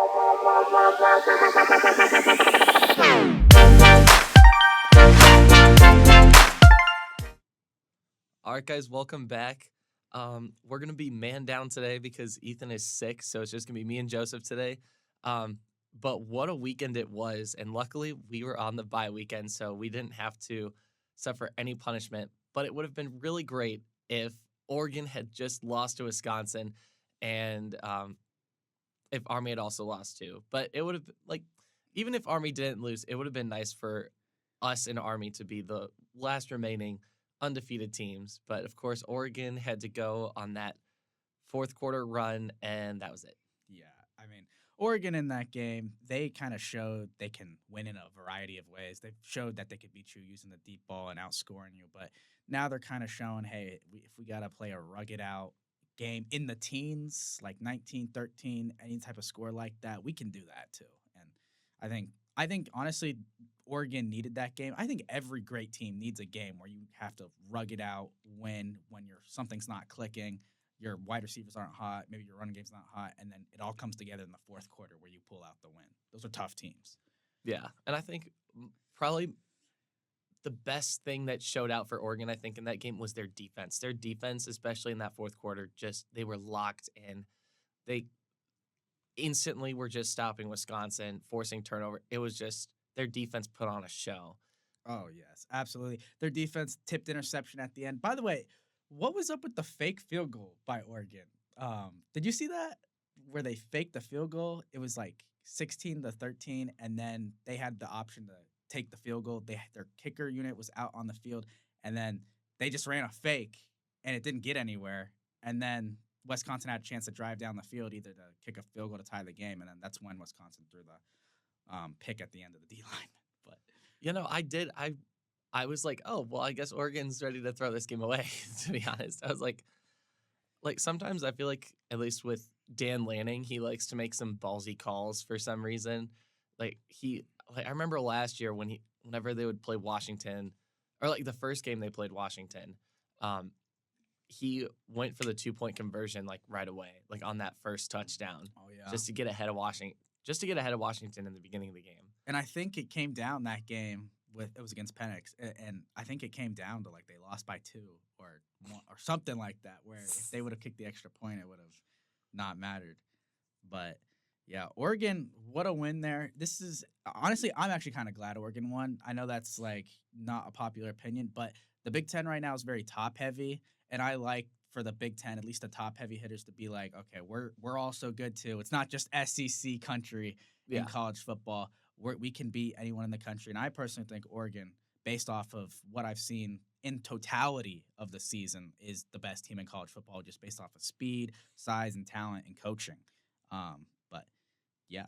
All right, guys, welcome back. We're gonna be man down today because Ethan is sick, so it's just gonna be me and Joseph today. But what a weekend it was, and luckily we were on the bye weekend, so we didn't have to suffer any punishment. But it would have been really great if Oregon had just lost to Wisconsin, and if Army had also lost too. But it would have even if Army didn't lose, it would have been nice for us and Army to be the last remaining undefeated teams. But of course, Oregon had to go on that fourth quarter run, and that was it. Yeah, I mean, Oregon in that game, they kind of showed they can win in a variety of ways. They showed that they could beat you using the deep ball and outscoring you. But now they're kind of showing, hey, if we got to play a rugged out game in the teens, like 19-13, any type of score like that, we can do that too. And I think honestly, Oregon needed that game. I think every great team needs a game where you have to rug it out, win when something's not clicking, your wide receivers aren't hot, maybe your running game's not hot, and then it all comes together in the fourth quarter where you pull out the win. Those are tough teams. Yeah, and I think probably the best thing that showed out for Oregon, I think, in that game was their defense. Their defense, especially in that fourth quarter, they were locked in. They instantly were just stopping Wisconsin, forcing turnover. It was just their defense put on a show. Oh, yes, absolutely. Their defense tipped interception at the end. By the way, what was up with the fake field goal by Oregon? Did you see that? Where they faked the field goal? It was like 16-13, and then they had the option to take the field goal. Their kicker unit was out on the field, and then they just ran a fake, and it didn't get anywhere. And then Wisconsin had a chance to drive down the field either to kick a field goal to tie the game, and then that's when Wisconsin threw the pick at the end of the D line. But I was like, oh well, I guess Oregon's ready to throw this game away. To be honest, I was like sometimes I feel like at least with Dan Lanning, he likes to make some ballsy calls for some reason. I remember last year whenever they would play Washington, or like the first game they played Washington, he went for the 2-point conversion like right away, like on that first touchdown. Oh yeah, just to get ahead of Washington in the beginning of the game. and I think it came down that game. It was against Penix, and I think it came down to like they lost by 2 or 1 or something like that, where if they would have kicked the extra point, it would have not mattered. But yeah, Oregon, what a win there. This is honestly, I'm actually kind of glad Oregon won. I know that's like not a popular opinion, but the Big Ten right now is very top heavy, and I like for the Big Ten, at least the top heavy hitters, to be like, okay, we're also good too. It's not just SEC country in college football. We can beat anyone in the country. And I personally think Oregon, based off of what I've seen in totality of the season, is the best team in college football, just based off of speed, size, and talent and coaching. But yeah,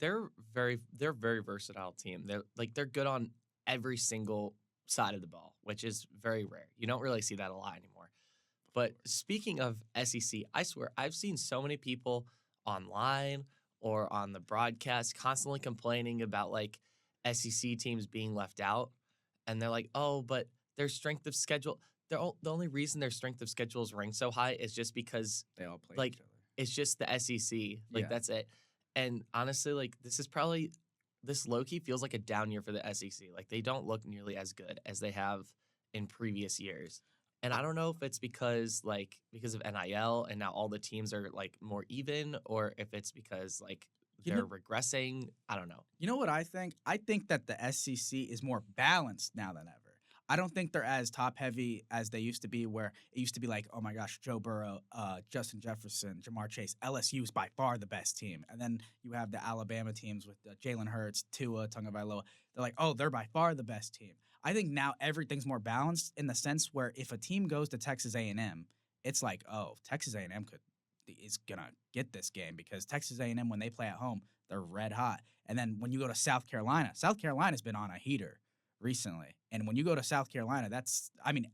they're very versatile team. They're good on every single side of the ball, which is very rare. You don't really see that a lot anymore. But speaking of SEC, I swear I've seen so many people online or on the broadcast constantly complaining about like SEC teams being left out, and they're like, "Oh, but their strength of schedule, the only reason their strength of schedule is ranked so high is just because they all play like each other. it's just the SEC. Like that's it." And honestly, like this low-key feels like a down year for the SEC. Like they don't look nearly as good as they have in previous years. And I don't know if it's because of NIL and now all the teams are like more even, or if it's because like they're regressing. I don't know. You know what I think? I think that the SEC is more balanced now than ever. I don't think they're as top heavy as they used to be, where it used to be like, oh my gosh, Joe Burrow, Justin Jefferson, Jamar Chase. LSU is by far the best team. And then you have the Alabama teams with Jalen Hurts, Tua, Tagovailoa. They're like, oh, they're by far the best team. I think now everything's more balanced in the sense where if a team goes to Texas A&M, it's like, oh, Texas A&M is gonna get this game, because Texas A&M, when they play at home, they're red hot. And then when you go to South Carolina's been on a heater recently. And when you go to South Carolina,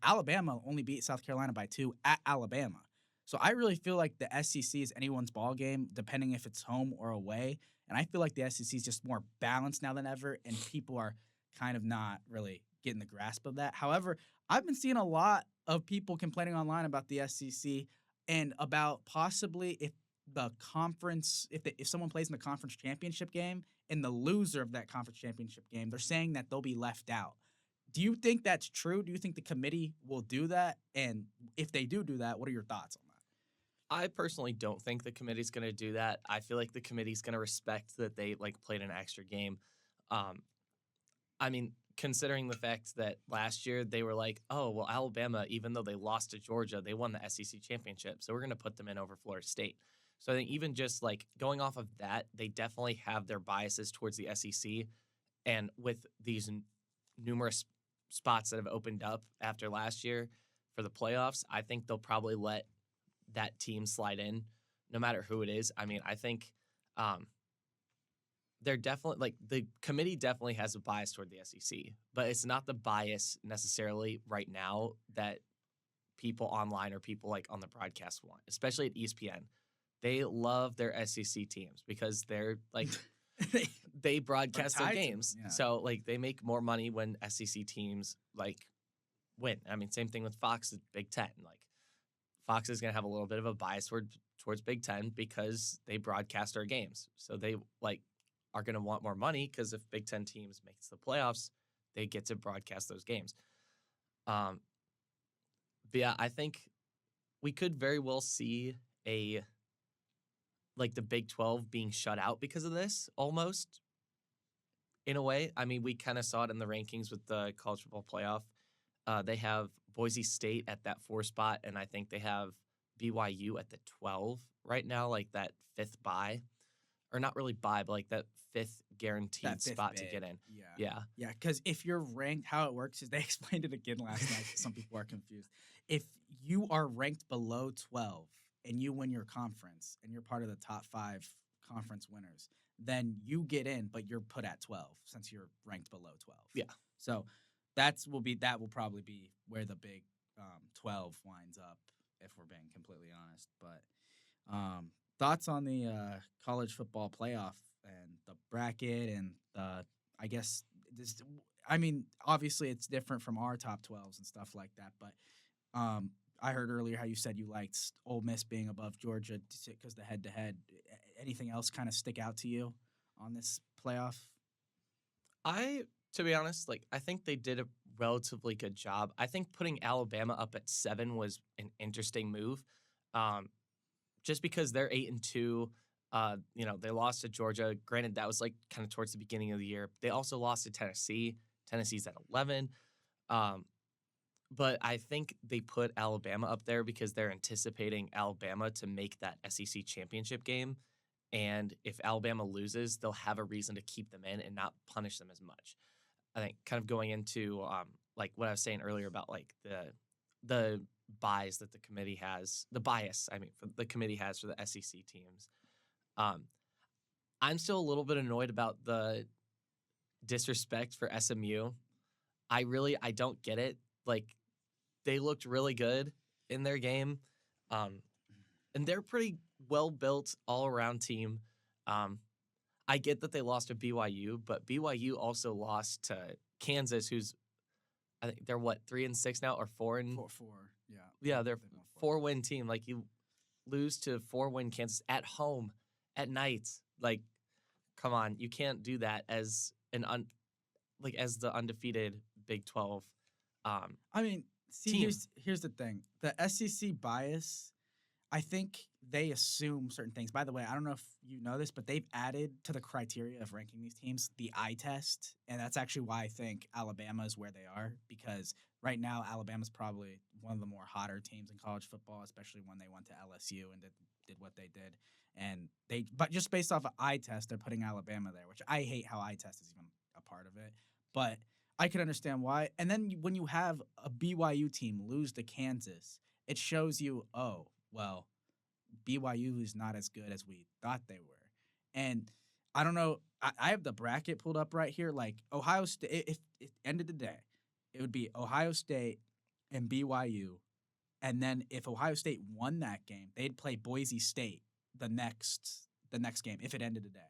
Alabama only beat South Carolina by 2 at Alabama. So I really feel like the SEC is anyone's ball game, depending if it's home or away. And I feel like the SEC is just more balanced now than ever, and people are kind of not really getting the grasp of that. However, I've been seeing a lot of people complaining online about the SEC and about possibly if the conference, if someone plays in the conference championship game and the loser of that conference championship game, they're saying that they'll be left out. Do you think that's true? Do you think the committee will do that? And if they do that, what are your thoughts on that? I personally don't think the committee's going to do that. I feel like the committee's going to respect that they like played an extra game. Um, I mean, considering the fact that last year they were like, oh, well, Alabama, even though they lost to Georgia, they won the SEC championship. So we're going to put them in over Florida State. So I think even just like going off of that, they definitely have their biases towards the SEC. And with these numerous spots that have opened up after last year for the playoffs, I think they'll probably let that team slide in no matter who it is. I mean, I think they're definitely like the committee definitely has a bias toward the SEC, but it's not the bias necessarily right now that people online or people like on the broadcast want, especially at ESPN. They love their SEC teams because they're like they broadcast their games. Yeah. So like they make more money when SEC teams like win. I mean, same thing with Fox at Big Ten. Like Fox is going to have a little bit of a bias towards Big Ten because they broadcast our games. So they like are going to want more money because if Big Ten teams makes the playoffs, they get to broadcast those games. But yeah, I think we could very well see the Big 12 being shut out because of this almost in a way. I mean, we kind of saw it in the rankings with the college football playoff. They have Boise State at that 4 spot, and I think they have BYU at the 12 right now, like that 5th bye. Or not really bye, but like that 5th guaranteed spot to get in. Yeah. Yeah, because if you're ranked, how it works is they explained it again last night. Some people are confused. If you are ranked below 12 and you win your conference and you're part of the top 5 conference winners, then you get in, but you're put at 12 since you're ranked below 12. Yeah. So that will probably be where the Big 12 winds up, if we're being completely honest. But thoughts on the college football playoff and the bracket and I guess this. I mean, obviously it's different from our top 12s and stuff like that. But I heard earlier how you said you liked Ole Miss being above Georgia because the head-to-head. Anything else kind of stick out to you on this playoff? To be honest, like I think they did a relatively good job. I think putting Alabama up at 7 was an interesting move. Just because they're 8-2, they lost to Georgia. Granted, that was like kind of towards the beginning of the year. They also lost to Tennessee. Tennessee's at 11. But I think they put Alabama up there because they're anticipating Alabama to make that SEC championship game. And if Alabama loses, they'll have a reason to keep them in and not punish them as much. I think kind of going into like what I was saying earlier about like the bias that the committee has, the committee has for the SEC teams. I'm still a little bit annoyed about the disrespect for SMU. I don't get it. Like they looked really good in their game. And they're pretty well built all around team. I get that they lost to BYU, but BYU also lost to Kansas, who's I think they're 3-6 now or 4 and 4. Yeah. Yeah, they're 4-win team. Like you lose to 4-win Kansas at home at night. Like, come on, you can't do that as as the undefeated Big 12. I mean, see, here's the thing: the SEC bias. I think they assume certain things. By the way, I don't know if you know this, but they've added to the criteria of ranking these teams the eye test, and that's actually why I think Alabama is where they are, because right now Alabama's probably one of the more hotter teams in college football, especially when they went to LSU and did what they did. And but just based off of eye test, they're putting Alabama there, which I hate how eye test is even a part of it. But I can understand why. And then when you have a BYU team lose to Kansas, it shows you, oh, well, BYU is not as good as we thought they were. And I don't know. I have the bracket pulled up right here. Like Ohio State, if it ended today, it would be Ohio State and BYU. And then if Ohio State won that game, they'd play Boise State the next game if it ended today.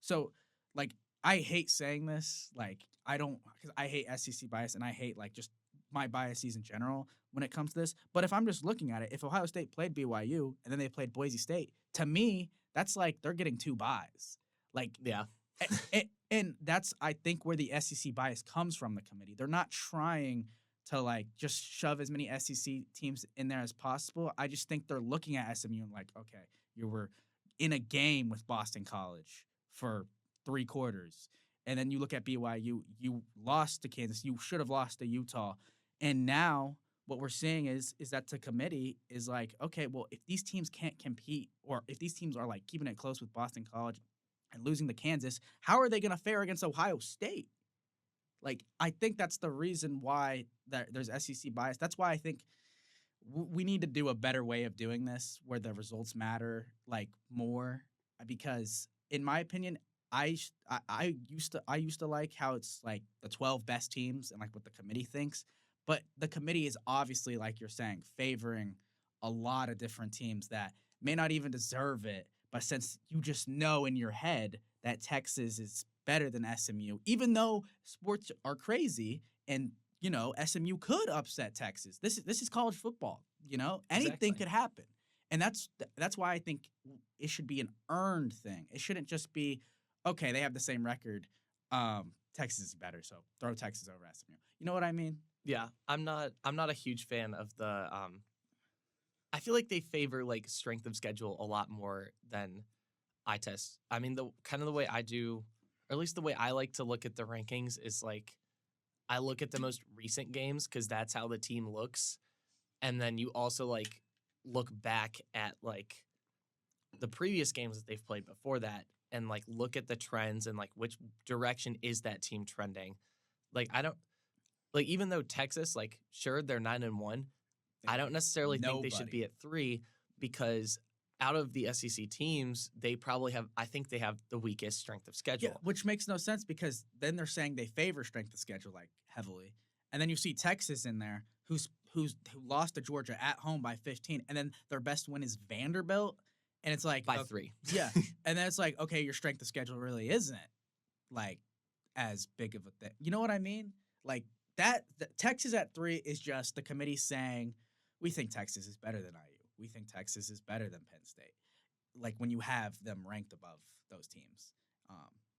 So, like, I hate saying this. Like, because I hate SEC bias and I hate, like, just my biases in general when it comes to this. But if I'm just looking at it, if Ohio State played BYU and then they played Boise State, to me, that's like they're getting 2 buys. Like, Yeah. and that's I think where the SEC bias comes from. The committee, they're not trying to like just shove as many SEC teams in there as possible. I just think they're looking at SMU and like, okay, you were in a game with Boston College for 3 quarters, and then you look at BYU, you lost to Kansas, you should have lost to Utah, and now what we're seeing is that the committee is like, okay, well, if these teams can't compete, or if these teams are like keeping it close with Boston College and losing to Kansas, how are they going to fare against Ohio State? Like, I think that's the reason why there's SEC bias. That's why I think we need to do a better way of doing this, where the results matter like more. Because, in my opinion, I used to like how it's like the 12 best teams and like what the committee thinks, but the committee is obviously, like you're saying, favoring a lot of different teams that may not even deserve it. But since you just know in your head that Texas is better than SMU, even though sports are crazy and SMU could upset Texas. This is college football. Anything Exactly. could happen, and that's why I think it should be an earned thing. It shouldn't just be, okay, they have the same record. Texas is better, so throw Texas over SMU. You know what I mean? Yeah. I'm not a huge fan of the I feel like they favor like strength of schedule a lot more than eye test. I mean, the kind of the way I do, or at least the way I like to look at the rankings is like I look at the most recent games because that's how the team looks, and then you also like look back at like the previous games that they've played before that, and like look at the trends and like which direction is that team trending. Like I don't like even though Texas, like sure they're 9-1, I don't necessarily think they should be at 3 because out of the SEC teams, they probably have. I think they have the weakest strength of schedule. Yeah, which makes no sense because then they're saying they favor strength of schedule like heavily, and then you see Texas in there who lost to Georgia at home by 15, and then their best win is Vanderbilt, and it's like By 3. Yeah, and then it's like, okay, your strength of schedule really isn't like as big of a thing. You know what I mean? Like that Texas at 3 is just the committee saying we think Texas is better than IU. We think Texas is better than Penn State. Like when you have them ranked above those teams.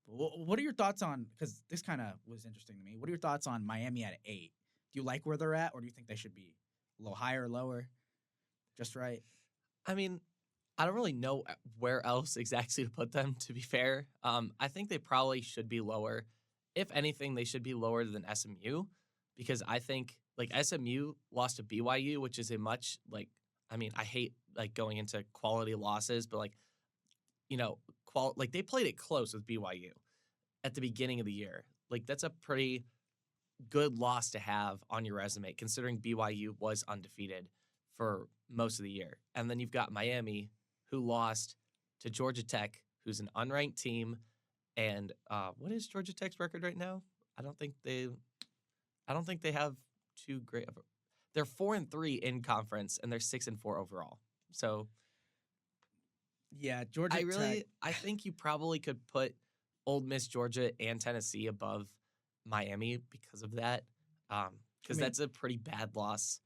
What are your thoughts on? Because this kind of was interesting to me. What are your thoughts on Miami at 8? Do you like where they're at, or do you think they should be a little higher or lower? Just right. I mean, I don't really know where else exactly to put them. To be fair, I think they probably should be lower. If anything, they should be lower than SMU because I think like SMU lost to BYU, which is a much like. I mean, I hate like going into quality losses, but like, like they played it close with BYU at the beginning of the year. Like that's a pretty good loss to have on your resume, considering BYU was undefeated for most of the year. And then you've got Miami, who lost to Georgia Tech, who's an unranked team. And what is Georgia Tech's record right now? I don't think they have too great of a. They're 4-3 in conference, and they're 6-4 overall. So, yeah, Georgia Tech. I think you probably could put Ole Miss, Georgia, and Tennessee above Miami because of that. Because that's a pretty bad loss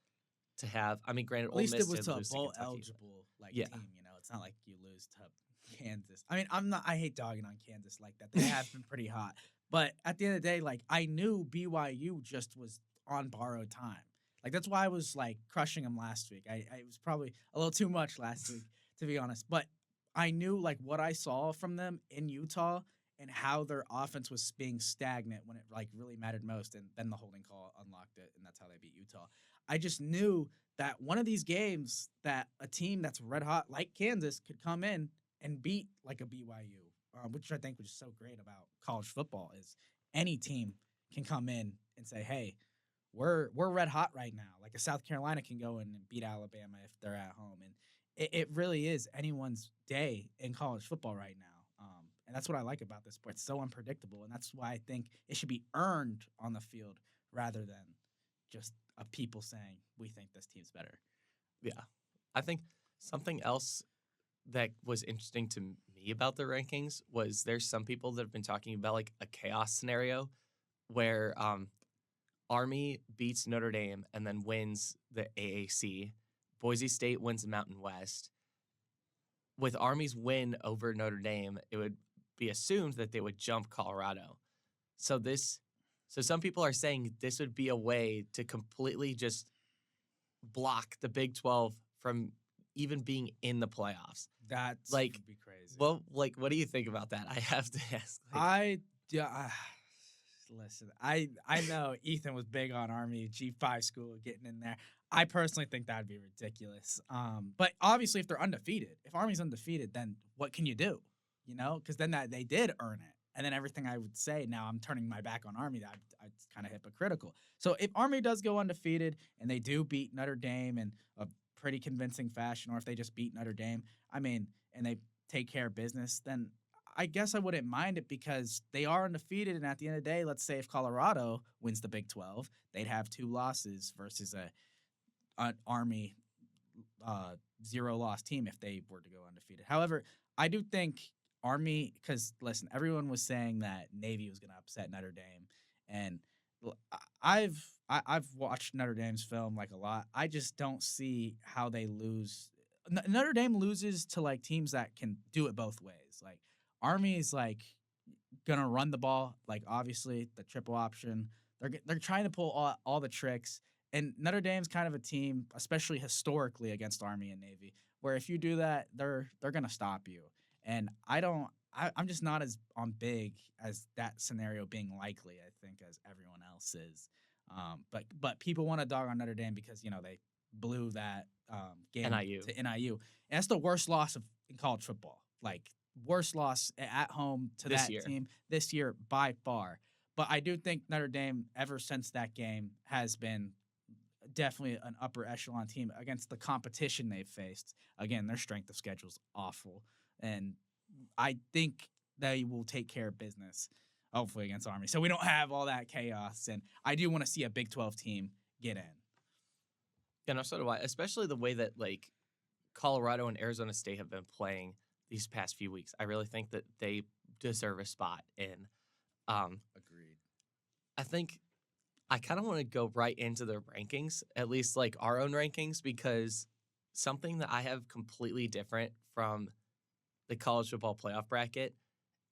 to have. I mean, granted, At least Ole Miss it was did to a lose to bowl Kentucky, eligible yeah. team. It's not like you lose to Kansas. I mean, I hate dogging on Kansas like that. They have been pretty hot, but at the end of the day, like I knew BYU just was on borrowed time. Like that's why I was like crushing them last week. I was probably a little too much last week, to be honest. But I knew like what I saw from them in Utah and how their offense was being stagnant when it like really mattered most. And then the holding call unlocked it, and that's how they beat Utah. I just knew that one of these games that a team that's red hot like Kansas could come in and beat like a BYU, which I think was so great about college football is any team can come in and say, hey, we're red hot right now. Like a South Carolina can go in and beat Alabama if they're at home. And it really is anyone's day in college football right now. And that's what I like about this sport. It's so unpredictable. And that's why I think it should be earned on the field rather than just people saying, we think this team's better. Yeah. I think something else that was interesting to me about the rankings was there's some people that have been talking about like a chaos scenario where Army beats Notre Dame and then wins the AAC. Boise State wins the Mountain West. with Army's win over Notre Dame, it would be assumed that they would jump Colorado. So some people are saying this would be a way to completely just block the Big 12 from even being in the playoffs. That's Like, would be crazy. Well, what do you think about that? I have to ask. Listen, I know Ethan was big on Army G5 school getting in there. I personally think that'd be ridiculous. But obviously, if they're undefeated, if Army's undefeated, then what can you do? Because then they did earn it. And then everything I would say, now I'm turning my back on Army, it's kind of hypocritical. So if Army does go undefeated and they do beat Notre Dame in a pretty convincing fashion, or if they just beat Notre Dame, and they take care of business, then I guess I wouldn't mind it because they are undefeated. And at the end of the day, let's say if Colorado wins the Big 12, they'd have 2 losses versus an Army 0-loss team if they were to go undefeated. However, I do think Army, because listen, everyone was saying that Navy was going to upset Notre Dame, and I've watched Notre Dame's film a lot. I just don't see how they lose. Notre Dame loses to teams that can do it both ways. Army's gonna run the ball, obviously the triple option. They're trying to pull all the tricks, and Notre Dame's kind of a team, especially historically against Army and Navy, where if you do that, they're gonna stop you. And I'm just not as on big as that scenario being likely, I think, as everyone else is. But people want to dog on Notre Dame because, they blew that game to NIU. And that's the worst loss in college football. Worst loss at home to that team this year by far. But I do think Notre Dame, ever since that game, has been definitely an upper echelon team against the competition they've faced. Again, their strength of schedule is awful. And I think they will take care of business, hopefully, against Army. So we don't have all that chaos. And I do want to see a Big 12 team get in. Yeah, no, so do I. Especially the way that, Colorado and Arizona State have been playing these past few weeks. I really think that they deserve a spot in. Agreed. I think I kind of want to go right into the rankings, at least our own rankings, because something that I have completely different from the college football playoff bracket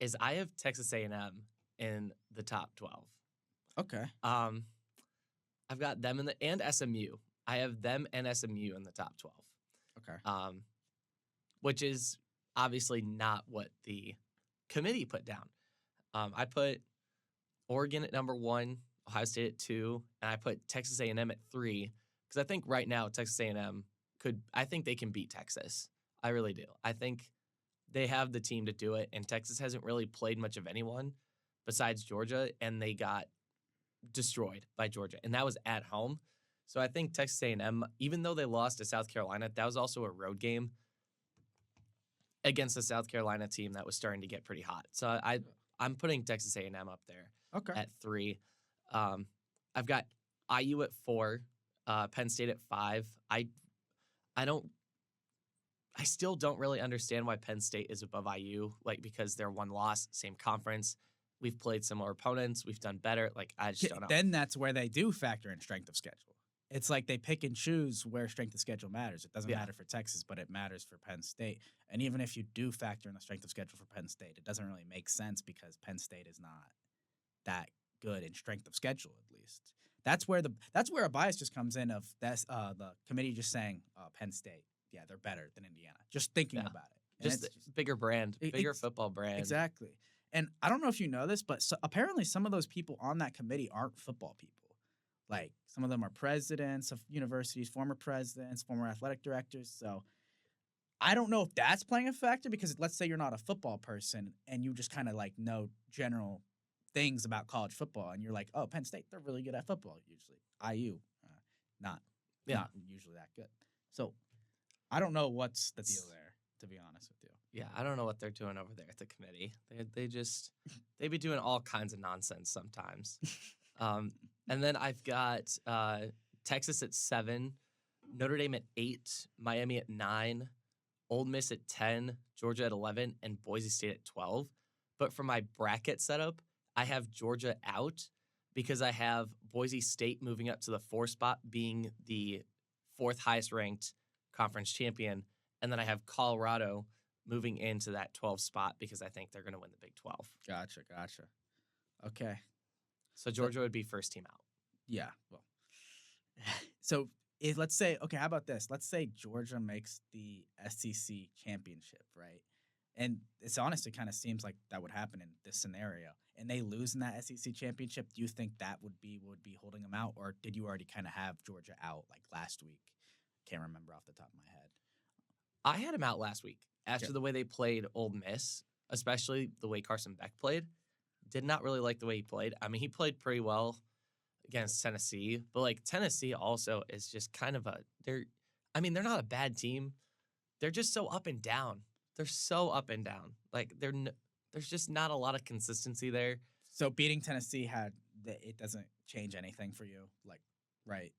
is I have Texas A&M in the top 12. Okay. I've got them and SMU. I have them and SMU in the top 12. Okay. Which is obviously not what the committee put down. I put Oregon at number 1, Ohio State at 2, and I put Texas A&M at 3 because I think right now Texas A&M I think they can beat Texas. I really do. I think they have the team to do it, and Texas hasn't really played much of anyone besides Georgia, and they got destroyed by Georgia, and that was at home. So I think Texas A&M, even though they lost to South Carolina, that was also a road game against a South Carolina team that was starting to get pretty hot. So I'm putting Texas A&M up there at 3. I've got IU at 4, Penn State at 5. I still don't really understand why Penn State is above IU, because they're one loss, same conference. We've played similar opponents. We've done better. I just don't know. Then that's where they do factor in strength of schedule. It's they pick and choose where strength of schedule matters. It doesn't matter for Texas, but it matters for Penn State. And even if you do factor in the strength of schedule for Penn State, it doesn't really make sense because Penn State is not that good in strength of schedule, at least. That's where a bias just comes in of the committee just saying Penn State, yeah, they're better than Indiana. Just thinking about it. Just bigger brand, bigger football brand. Exactly. And I don't know if you know this, but apparently some of those people on that committee aren't football people. Some of them are presidents of universities, former presidents, former athletic directors. So I don't know if that's playing a factor because let's say you're not a football person and you just kind of know general things about college football and you're oh, Penn State, they're really good at football usually. IU, not usually that good. So I don't know what's the deal there, to be honest with you. Yeah, I don't know what they're doing over there at the committee. They be doing all kinds of nonsense sometimes. And then I've got Texas at 7, Notre Dame at 8, Miami at 9, Ole Miss at 10, Georgia at 11, and Boise State at 12. But for my bracket setup, I have Georgia out because I have Boise State moving up to the 4 spot, being the 4th highest ranked conference champion. And then I have Colorado moving into that 12 spot because I think they're going to win the Big 12. Gotcha. Okay. So Georgia would be first team out. Yeah. Well, so if let's say, okay, how about this? Let's say Georgia makes the SEC championship, right? And it's honest, it kind of seems like that would happen in this scenario. And they lose in that SEC championship. Do you think that would be holding them out, or did you already kind of have Georgia out like last week? Can't remember off the top of my head. I had him out last week after the way they played Ole Miss, especially the way Carson Beck played. Did not really like the way he played. I mean, he played pretty well against Tennessee, but like Tennessee also is just kind of they're not a bad team. They're just so up and down. They're so up and down. Like there's just not a lot of consistency there. So beating Tennessee it doesn't change anything for you, like, right?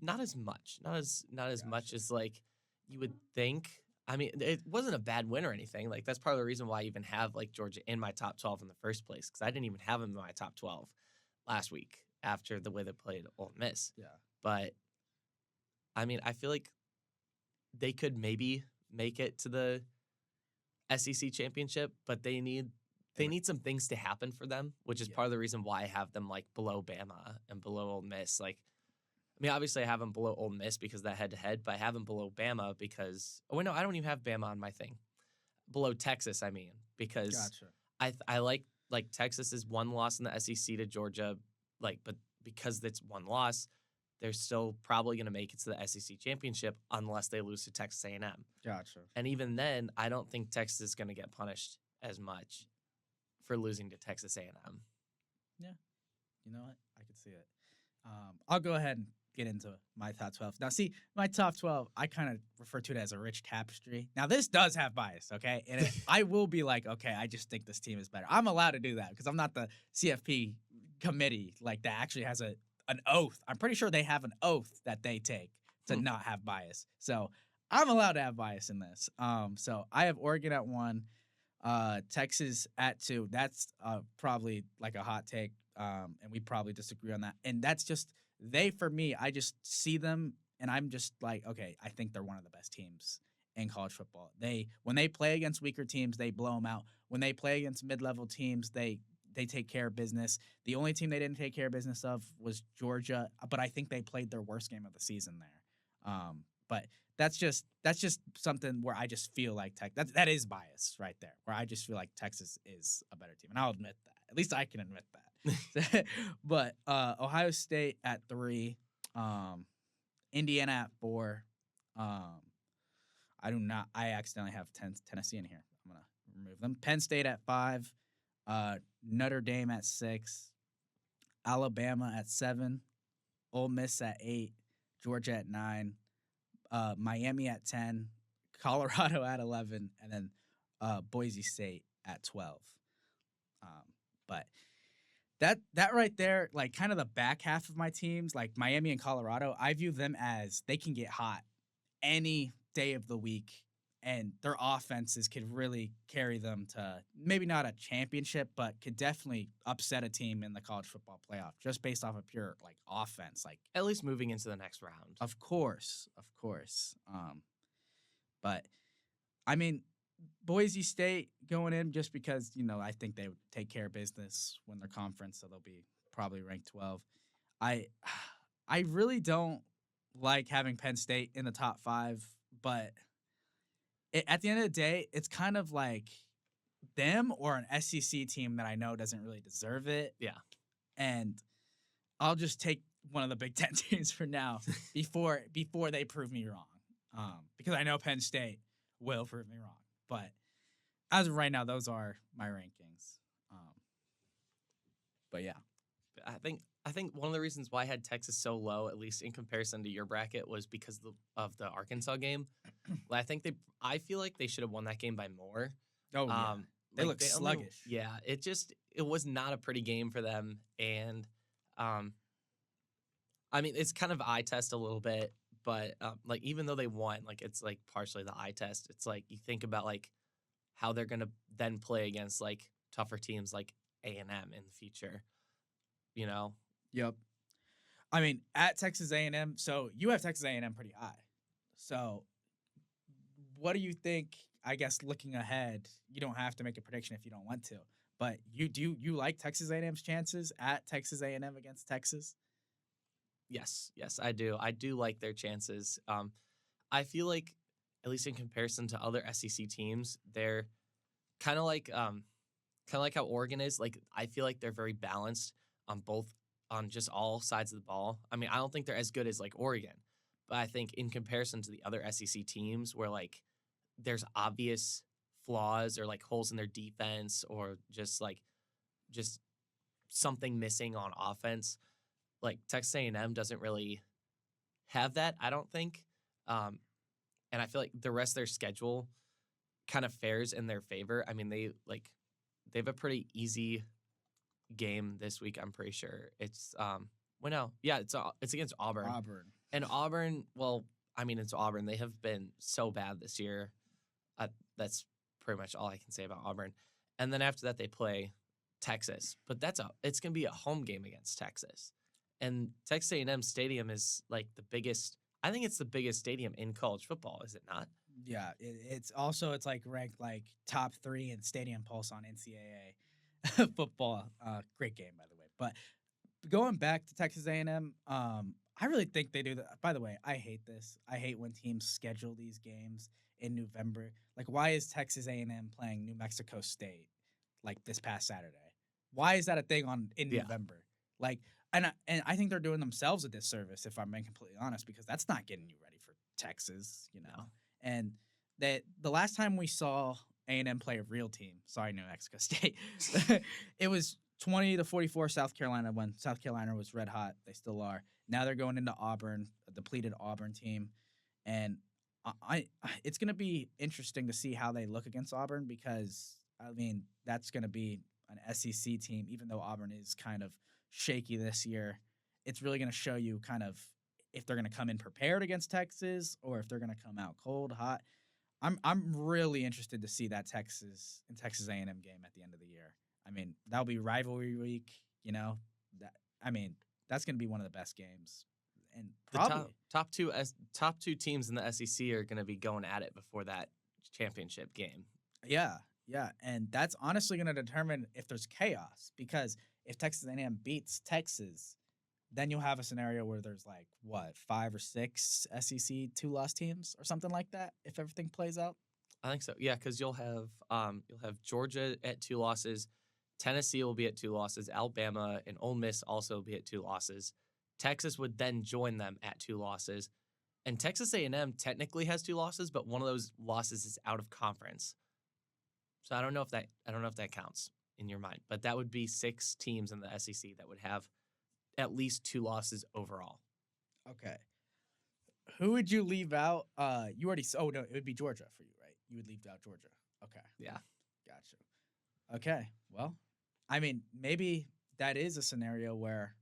Not as much. Not as much as like you would think. I mean, it wasn't a bad win or anything. Like that's part of the reason why I even have like Georgia in my top 12 in the first place, because I didn't even have them in my top 12 last week after the way they played Ole Miss. Yeah. But I mean, I feel like they could maybe make it to the SEC championship, but they need some things to happen for them, which is part of the reason why I have them like below Bama and below Ole Miss. Like, I mean, obviously I have them below Ole Miss because of that head-to-head, but I have them below Bama because – oh, wait, no, I don't even have Bama on my thing. Below Texas, I mean, because I like Texas's one loss in the SEC to Georgia, like, but because it's one loss, they're still probably going to make it to the SEC championship unless they lose to Texas A&M. Gotcha. And even then, I don't think Texas is going to get punished as much for losing to Texas A&M. Yeah. You know what? I could see it. I'll go ahead and get into my top 12. Now, see, my top 12, I kind of refer to it as a rich tapestry. Now, this does have bias, okay? And I will be like, okay, I just think this team is better. I'm allowed to do that because I'm not the CFP committee like that actually has an oath. I'm pretty sure they have an oath that they take to not have bias. So I'm allowed to have bias in this. So I have Oregon at 1, Texas at 2. That's probably like a hot take, and we probably disagree on that. And that's just for me, I just see them, and I'm just like, okay, I think they're one of the best teams in college football. When they play against weaker teams, they blow them out. When they play against mid-level teams, they take care of business. The only team they didn't take care of business of was Georgia, but I think they played their worst game of the season there. But that's just something where I just feel like that is bias right there, where I just feel like Texas is a better team, and I'll admit that. At least I can admit that. But Ohio State at 3, Indiana at 4. I accidentally have Tennessee in here. I'm gonna remove them. Penn State at 5. Notre Dame at 6, Alabama at 7, Ole Miss at 8, Georgia at 9, Miami at 10, Colorado at 11, and then Boise State at 12. But that right there, like kind of the back half of my teams, like Miami and Colorado, I view them as they can get hot any day of the week. And their offenses could really carry them to maybe not a championship, but could definitely upset a team in the college football playoff just based off of pure like offense. Like at least moving into the next round. Of course. But I mean, Boise State going in just because, I think they would take care of business, win their conference, so they'll be probably ranked 12. I really don't like having Penn State in the top 5, but at the end of the day, it's kind of like them or an SEC team that I know doesn't really deserve it. Yeah. And I'll just take one of the Big Ten teams for now before they prove me wrong. Because I know Penn State will prove me wrong. But as of right now, those are my rankings. But yeah. I think one of the reasons why I had Texas so low, at least in comparison to your bracket, was because of the Arkansas game. I feel like they should have won that game by more. Oh, yeah. They look sluggish. It was not a pretty game for them. And, it's kind of eye test a little bit, but, even though they won, it's, partially the eye test. It's, you think about, how they're going to then play against, tougher teams like A&M in the future, Yep. At Texas A&M, so you have Texas A&M pretty high. So what do you think? I guess looking ahead, you don't have to make a prediction if you don't want to. But you like Texas A&M's chances at Texas A&M against Texas? Yes, I do. I do like their chances. I feel like, at least in comparison to other SEC teams, they're kind of like how Oregon is. Like, I feel like they're very balanced on just all sides of the ball. I mean, I don't think they're as good as like Oregon, but I think in comparison to the other SEC teams, where like there's obvious flaws or like holes in their defense or just something missing on offense, like Texas A&M doesn't really have that, I don't think. And I feel like the rest of their schedule kind of fares in their favor. I mean, they have a pretty easy game this week. I'm pretty sure it's well, no, yeah, it's against Auburn. Auburn. And Auburn, well, I mean, it's Auburn. They have been so bad this year. That's pretty much all I can say about Auburn. And then after that, they play Texas, but it's gonna be a home game against Texas. And Texas A&M Stadium is like the biggest. I think it's the biggest stadium in college football. Is it not? Yeah, it's like ranked like top 3 in Stadium Pulse on NCAA football. Great game, by the way. But going back to Texas A&M, I really think they do that. By the way, I hate this. I hate when teams schedule these games in November. Like, why is Texas A&M playing New Mexico State like this past Saturday? Why is that a thing in November? Like, and I think they're doing themselves a disservice, if I'm being completely honest, because that's not getting you ready for Texas, you know. No. And that the last time we saw A&M play a real team, sorry, New Mexico State, it was 20-44 South Carolina when South Carolina was red hot. They still are. Now they're going into Auburn, a depleted Auburn team, and it's going to be interesting to see how they look against Auburn, because I mean that's going to be an SEC team. Even though Auburn is kind of shaky this year, it's really going to show you kind of if they're going to come in prepared against Texas or if they're going to come out cold, hot. I'm really interested to see that Texas A&M game at the end of the year. I mean, that'll be rivalry week, you know. That's going to be one of the best games, and probably the top two teams in the SEC are going to be going at it before that championship game. Yeah, and that's honestly going to determine if there's chaos, because if Texas A&M beats Texas, then you'll have a scenario where there's like 5 or 6 SEC 2-loss teams or something like that if everything plays out. I think so. Yeah, because you'll have Georgia at 2 losses, Tennessee will be at 2 losses, Alabama and Ole Miss also will be at 2 losses. Texas would then join them at 2 losses, and Texas A&M technically has 2 losses, but one of those losses is out of conference. So I don't know if that counts in your mind, but that would be 6 teams in the SEC that would have at least 2 losses overall. Okay. Who would you leave out? You already. Oh no, it would be Georgia for you, right? You would leave out Georgia. Okay. Yeah. Gotcha. Okay. Well, I mean, maybe that is a scenario where,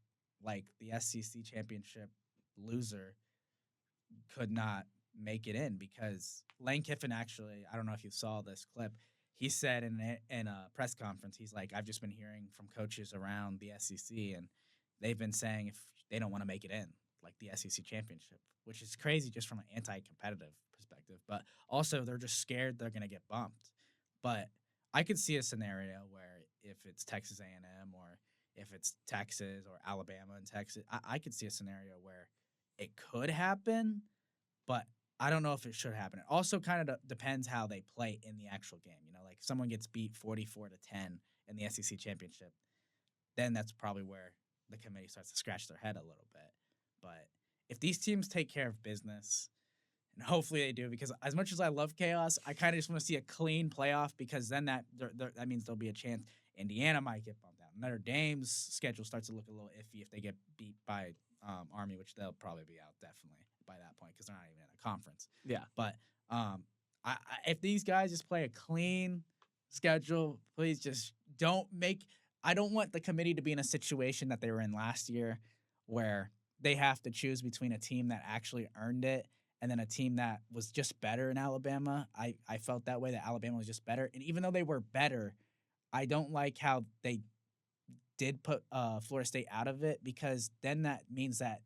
like, the SEC championship loser could not make it in, because Lane Kiffin actually, I don't know if you saw this clip, he said in a press conference, he's like, I've just been hearing from coaches around the SEC, and they've been saying if they don't want to make it in, like the SEC championship, which is crazy just from an anti-competitive perspective. But also, they're just scared they're going to get bumped. But I could see a scenario where if it's Texas A&M or if it's Texas or Alabama and Texas, I could see a scenario where it could happen, but I don't know if it should happen. It also kind of depends how they play in the actual game. You know, like if someone gets beat 44-10 in the SEC championship, then that's probably where the committee starts to scratch their head a little bit. But if these teams take care of business, and hopefully they do, because as much as I love chaos, I kind of just want to see a clean playoff, because then that means there'll be a chance Indiana might get bumped out. Notre Dame's schedule starts to look a little iffy if they get beat by Army, which they'll probably be out definitely by that point because they're not even in a conference. Yeah. But if these guys just play a clean schedule, please just don't make – I don't want the committee to be in a situation that they were in last year where they have to choose between a team that actually earned it and then a team that was just better in Alabama. I felt that way, that Alabama was just better. And even though they were better, I don't like how they did put Florida State out of it, because then that means that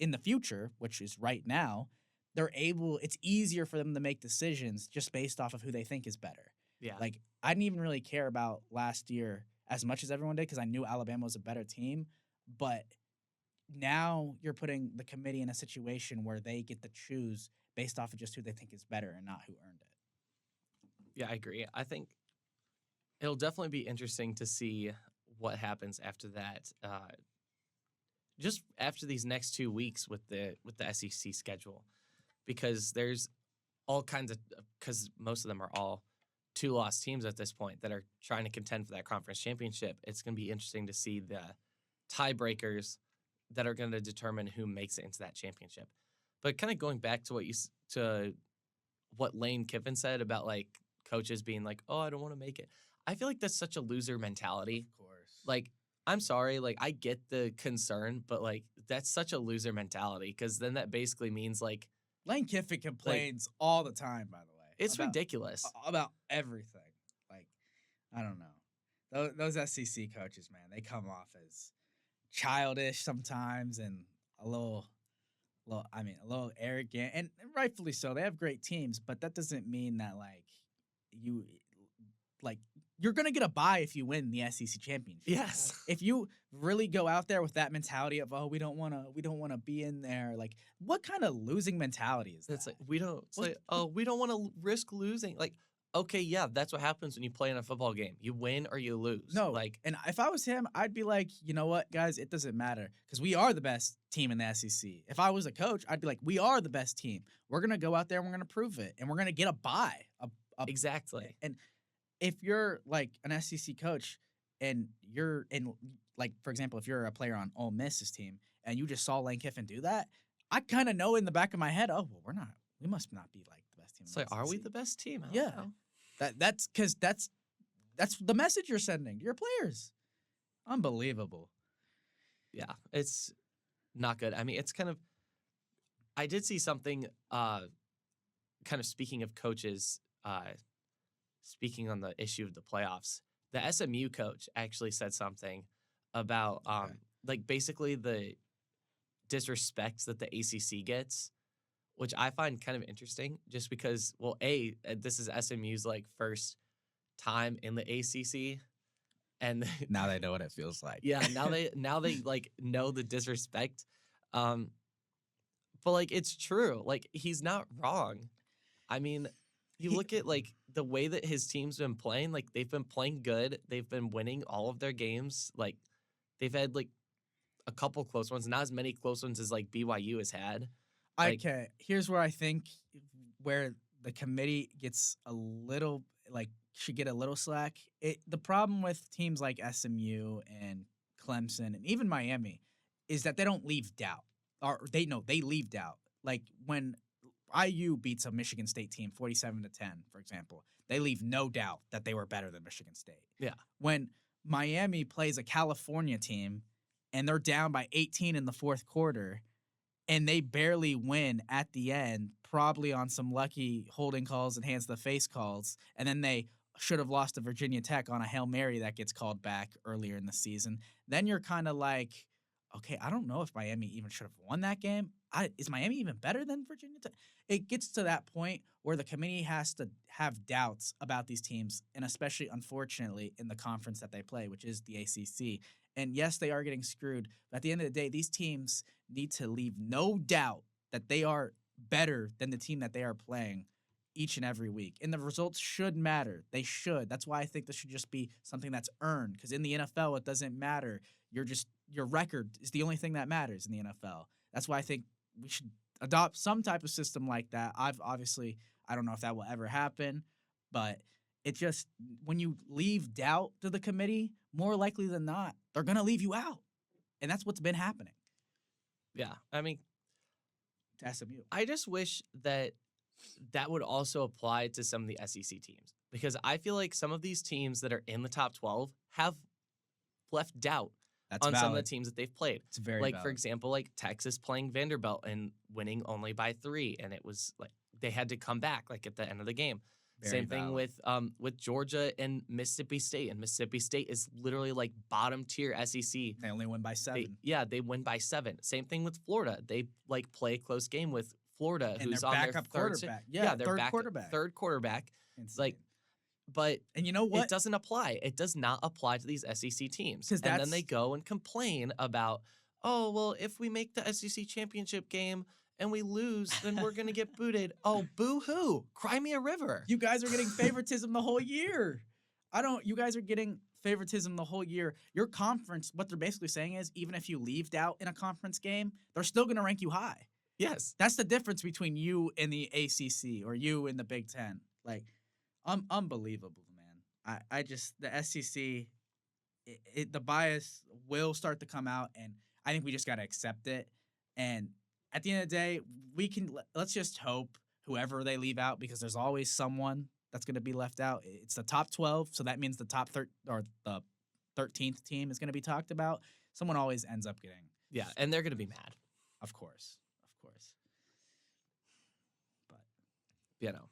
in the future, which is right now, it's easier for them to make decisions just based off of who they think is better. Yeah. Like, I didn't even really care about last year as much as everyone did because I knew Alabama was a better team. But now you're putting the committee in a situation where they get to choose based off of just who they think is better and not who earned it. Yeah, I agree. I think it'll definitely be interesting to see what happens after that. Just after these next 2 weeks with the SEC schedule, because there's all kinds of, because most of them are all 2-loss teams at this point that are trying to contend for that conference championship. It's going to be interesting to see the tiebreakers that are going to determine who makes it into that championship. But kind of going back to what Lane Kiffin said about like coaches being like, "Oh, I don't want to make it." I feel like that's such a loser mentality. Of course. Like, I'm sorry, like I get the concern, but like that's such a loser mentality because then that basically means like Lane Kiffin complains all the time, by the way. It's ridiculous. About everything. Like, I don't know. Those SEC coaches, man, they come off as childish sometimes and a little arrogant, and rightfully so. They have great teams, but that doesn't mean that you're gonna get a bye if you win the SEC championship. Yes. If you really go out there with that mentality of we don't wanna be in there, like what kind of losing mentality is that? It's like we don't want to risk losing. Like, okay, yeah, that's what happens when you play in a football game. You win or you lose. No, and if I was him, I'd be like, you know what, guys, it doesn't matter because we are the best team in the SEC. If I was a coach, I'd be like, we are the best team. We're gonna go out there and we're gonna prove it, and we're gonna get a bye. Exactly. And if you're like an SEC coach and you're in, like, for example, if you're a player on Ole Miss's team and you just saw Lane Kiffin do that, I kind of know in the back of my head, we must not be like the best team. It's like, are we the best team? Yeah. That's because that's the message you're sending to your players. Unbelievable. Yeah, it's not good. I mean, it's kind of. I did see something. Kind of speaking of coaches. Speaking on the issue of the playoffs, the SMU coach actually said something about like basically the disrespect that the ACC gets, which I find kind of interesting just because, well, this is SMU's like first time in the ACC, and now they know what it feels like. Yeah, now they like know the disrespect, but like it's true. Like he's not wrong. I mean, you look at like the way that his team's been playing. Like they've been playing good. They've been winning all of their games. Like they've had like a couple close ones, not as many close ones as like BYU has had. Okay, here's where I think where the committee gets a little should get a little slack. The problem with teams like SMU and Clemson and even Miami is that they don't leave doubt, or they leave doubt. Like when IU beats a Michigan State team 47-10, for example, they leave no doubt that they were better than Michigan State. Yeah. When Miami plays a California team and they're down by 18 in the fourth quarter and they barely win at the end, probably on some lucky holding calls and hands to the face calls, and then they should have lost to Virginia Tech on a Hail Mary that gets called back earlier in the season, then you're kind of like, okay, I don't know if Miami even should have won that game. Is Miami even better than Virginia Tech? It gets to that point where the committee has to have doubts about these teams, and especially, unfortunately, in the conference that they play, which is the ACC. And yes, they are getting screwed, but at the end of the day, these teams need to leave no doubt that they are better than the team that they are playing each and every week. And the results should matter. They should. That's why I think this should just be something that's earned, because in the NFL, it doesn't matter. Your record is the only thing that matters in the NFL. That's why I think we should adopt some type of system like that. I don't know if that will ever happen, but it just, when you leave doubt to the committee, more likely than not, they're going to leave you out. And that's what's been happening. Yeah. I mean, to SMU. I just wish that would also apply to some of the SEC teams, because I feel like some of these teams that are in the top 12 have left doubt on valid. Some of the teams that they've played. It's very like, valid. for example, like Texas playing Vanderbilt and winning only by 3, and it was like they had to come back like at the end of the game. Same thing with Georgia and Mississippi State, and Mississippi State is literally like bottom tier SEC. They only win by 7. They win by 7. Same thing with Florida. They like play a close game with Florida, And who's their on their backup third quarterback. Yeah, their third quarterback. third quarterback. Insane. Like, but and you know what? it doesn't apply. It does not apply to these SEC teams. 'Cause And then they that's- go and complain about, oh, well, if we make the SEC championship game and we lose, then we're going to get booted. Oh, boo-hoo. Cry me a river. You guys are getting favoritism the whole year. You guys are getting favoritism the whole year. Your conference, what they're basically saying is, even if you leaved out in a conference game, they're still going to rank you high. Yes. That's the difference between you and the ACC or you and the Big Ten. Like, unbelievable, man. I just, the SEC, the bias will start to come out, and I think we just got to accept it. And at the end of the day, let's just hope whoever they leave out, because there's always someone that's going to be left out. It's the top 12, so that means the top or the 13th team is going to be talked about. Someone always ends up getting. Yeah, and they're going to be mad. Of course. But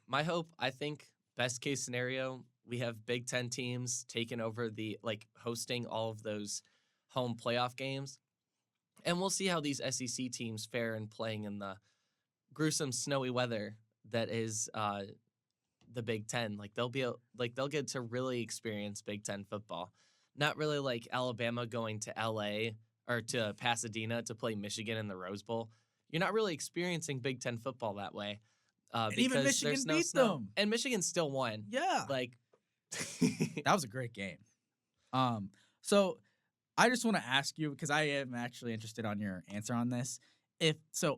my hope, I think, best case scenario, we have Big Ten teams taking over hosting all of those home playoff games. And we'll see how these SEC teams fare in playing in the gruesome snowy weather that is the Big Ten. They'll get to really experience Big Ten football. Not really like Alabama going to LA or to Pasadena to play Michigan in the Rose Bowl. You're not really experiencing Big Ten football that way. and even Michigan there's no beat snow. them. And Michigan still won. Yeah. That was a great game. So I just want to ask you, because I am actually interested on your answer on this.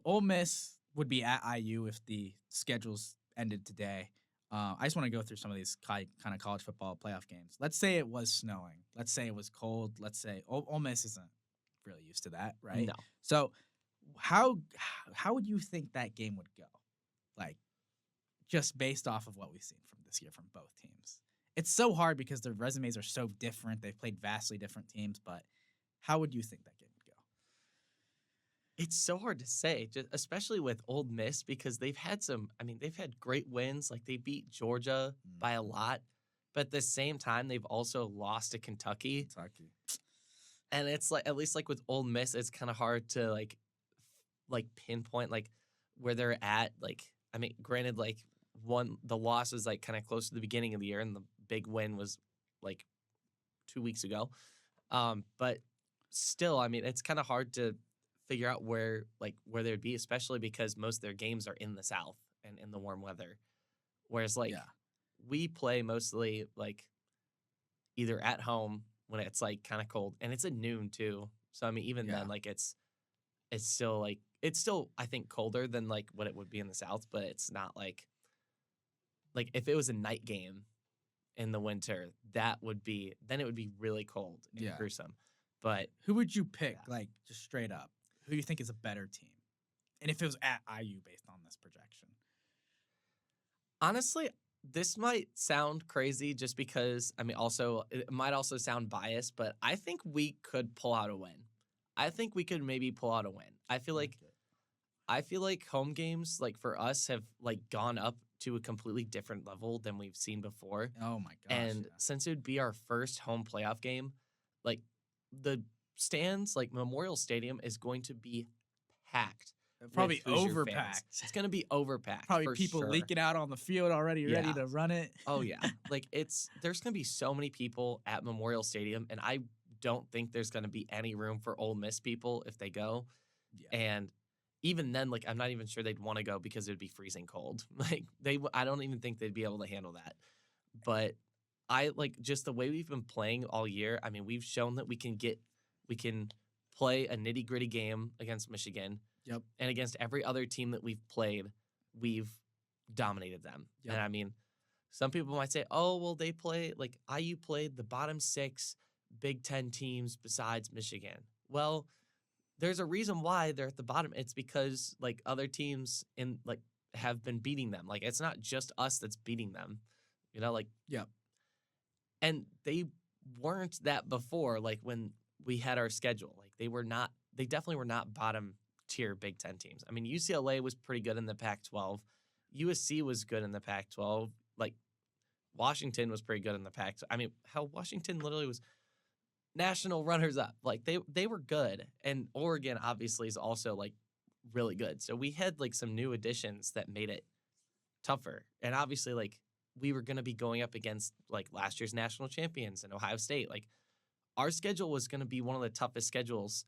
Ole Miss would be at IU if the schedules ended today. I just want to go through some of these kind of college football playoff games. Let's say it was snowing. Let's say it was cold. Let's say Ole Miss isn't really used to that, right? No. So how would you think that game would go? Just based off of what we've seen from this year from both teams. It's so hard because their resumes are so different. They've played vastly different teams, but how would you think that game would go? It's so hard to say, especially with Ole Miss, because they've had great wins. They beat Georgia by a lot, but at the same time, they've also lost to Kentucky. And it's at least with Ole Miss, it's kind of hard to pinpoint where they're at. Granted, the loss was kind of close to the beginning of the year, and the big win was 2 weeks ago. But still, it's kind of hard to figure out where they'd be, especially because most of their games are in the South and in the warm weather. Whereas we play mostly either at home when it's kind of cold, and it's at noon too. So even then, it's still I think colder than what it would be in the South, but it's not like if it was a night game in the winter, then it would be really cold and gruesome. But who would you pick, just straight up? Who do you think is a better team? And if it was at IU based on this projection? Honestly, this might sound crazy just because, it might also sound biased, but I think we could pull out a win. I think we could maybe pull out a win. I feel like home games, for us, have gone up to a completely different level than we've seen before. Oh my gosh! And since it would be our first home playoff game, the stands, Memorial Stadium, is going to be packed. Probably overpacked. It's going to be overpacked. Probably for people sure. leaking out on the field already, ready to run it. Oh yeah, there's going to be so many people at Memorial Stadium, and I don't think there's going to be any room for Ole Miss people if they go. Yeah. And even then, I'm not even sure they'd want to go because it would be freezing cold. I don't even think they'd be able to handle that. But I just the way we've been playing all year. We've shown that we can play a nitty gritty game against Michigan. Yep. And against every other team that we've played, we've dominated them. Yep. And some people might say, oh, well, they play IU played the bottom 6 Big Ten teams besides Michigan. Well, there's a reason why they're at the bottom. It's because other teams have been beating them. It's not just us that's beating them. Yep. And they weren't that before. When we had our schedule, they definitely were not bottom tier Big Ten teams. UCLA was pretty good in the Pac-12. USC was good in the Pac-12. Washington was pretty good in the Pac-12. Hell, Washington literally was national runners up. They were good. And Oregon obviously is also really good. So we had like some new additions that made it tougher. And obviously, like we were going to be going up against like last year's national champions in Ohio State. Like our schedule was going to be one of the toughest schedules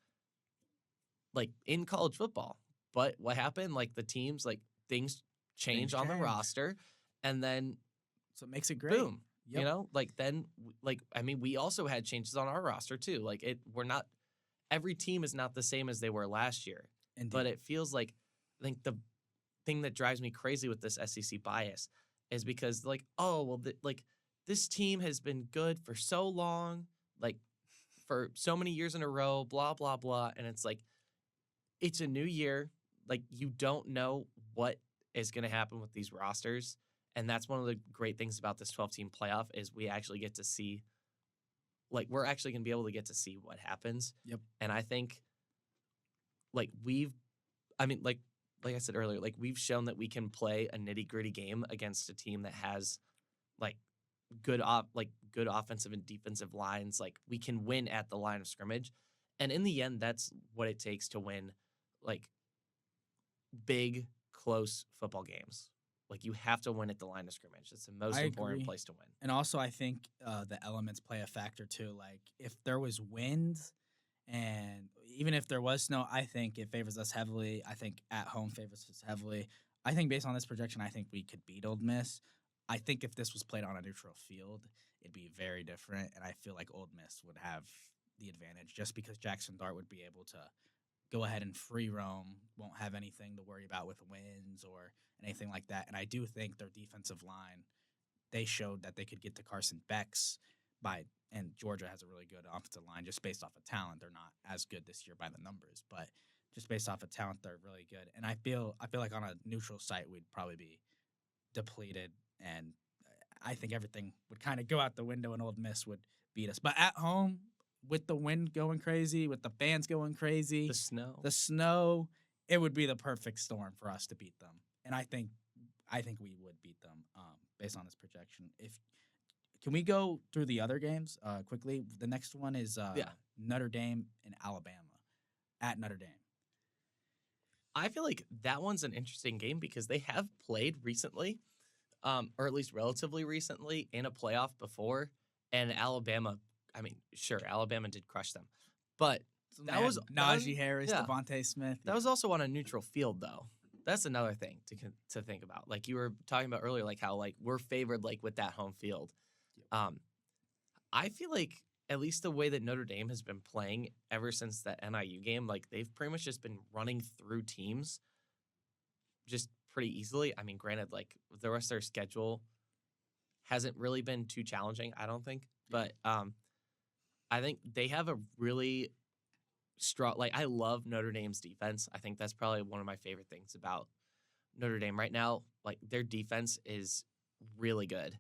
like in college football. But what happened? Like the teams, like things change on the change. roster, and then So it makes it great. boom. Yep. You know, like then, like I mean, we also had changes on our roster too. Like we're not every team is not the same as they were last year. Indeed. But it feels like I think the thing that drives me crazy with this SEC bias is because like, oh well, like this team has been good for so long, like for so many years in a row, blah blah blah, and it's like it's a new year. Like you don't know what is going to happen with these rosters, and that's one of the great things about this 12-team playoff is we actually get to see, like we're actually going to be able to get to see what happens. Yep. And I think, like like I said earlier, like we've shown that we can play a nitty gritty game against a team that has, like good offensive and defensive lines. Like we can win at the line of scrimmage, and in the end, that's what it takes to win, like big close football games. Like you have to win at the line of scrimmage. It's the most important place to win. And also, I think the elements play a factor too. Like if there was wind, and even if there was snow, I think it favors us heavily. I think at home favors us heavily. I think based on this projection, I think we could beat Old Miss. I think if this was played on a neutral field, it'd be very different. And I feel like Old Miss would have the advantage just because Jackson Dart would be able to go ahead and free roam, won't have anything to worry about with winds or anything like that. And I do think their defensive line, they showed that they could get to Carson Beck's and Georgia has a really good offensive line just based off of talent. They're not as good this year by the numbers, but just based off of talent, they're really good. And I feel like on a neutral site, we'd probably be depleted, and I think everything would kind of go out the window and Old Miss would beat us. But at home, with the wind going crazy, with the fans going crazy, the snow, it would be the perfect storm for us to beat them. And I think we would beat them based on this projection. Can we go through the other games quickly? The next one is Notre Dame and Alabama at Notre Dame. I feel like that one's an interesting game because they have played recently, or at least relatively recently, in a playoff before, and Alabama. I mean, sure, Alabama did crush them, but that was Najee Harris, Devontae Smith. That was also on a neutral field, though. That's another thing to think about. Like you were talking about earlier, like how like we're favored like with that home field. I feel like at least the way that Notre Dame has been playing ever since that NIU game, like they've pretty much just been running through teams just pretty easily. I mean, granted, like the rest of their schedule hasn't really been too challenging, I don't think. But I think they have a really strong, like I love Notre Dame's defense. I think that's probably one of my favorite things about Notre Dame right now. Like their defense is really good.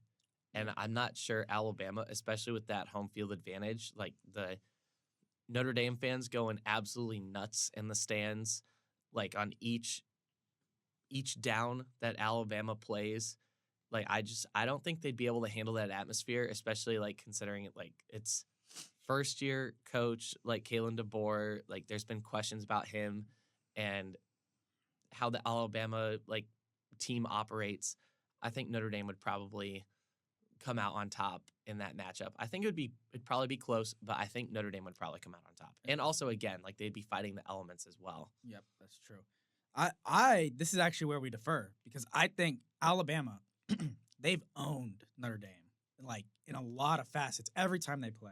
And I'm not sure Alabama, especially with that home field advantage, like the Notre Dame fans going absolutely nuts in the stands, like on each down that Alabama plays. Like I don't think they'd be able to handle that atmosphere, especially like considering it like it's first year coach like Kalen DeBoer. Like there's been questions about him and how the Alabama like team operates. I think Notre Dame would probably come out on top in that matchup. I think it'd probably be close, but I think Notre Dame would probably come out on top. And also again, like they'd be fighting the elements as well. Yep, that's true. This is actually where we defer because I think Alabama, they've owned Notre Dame like in a lot of facets every time they play.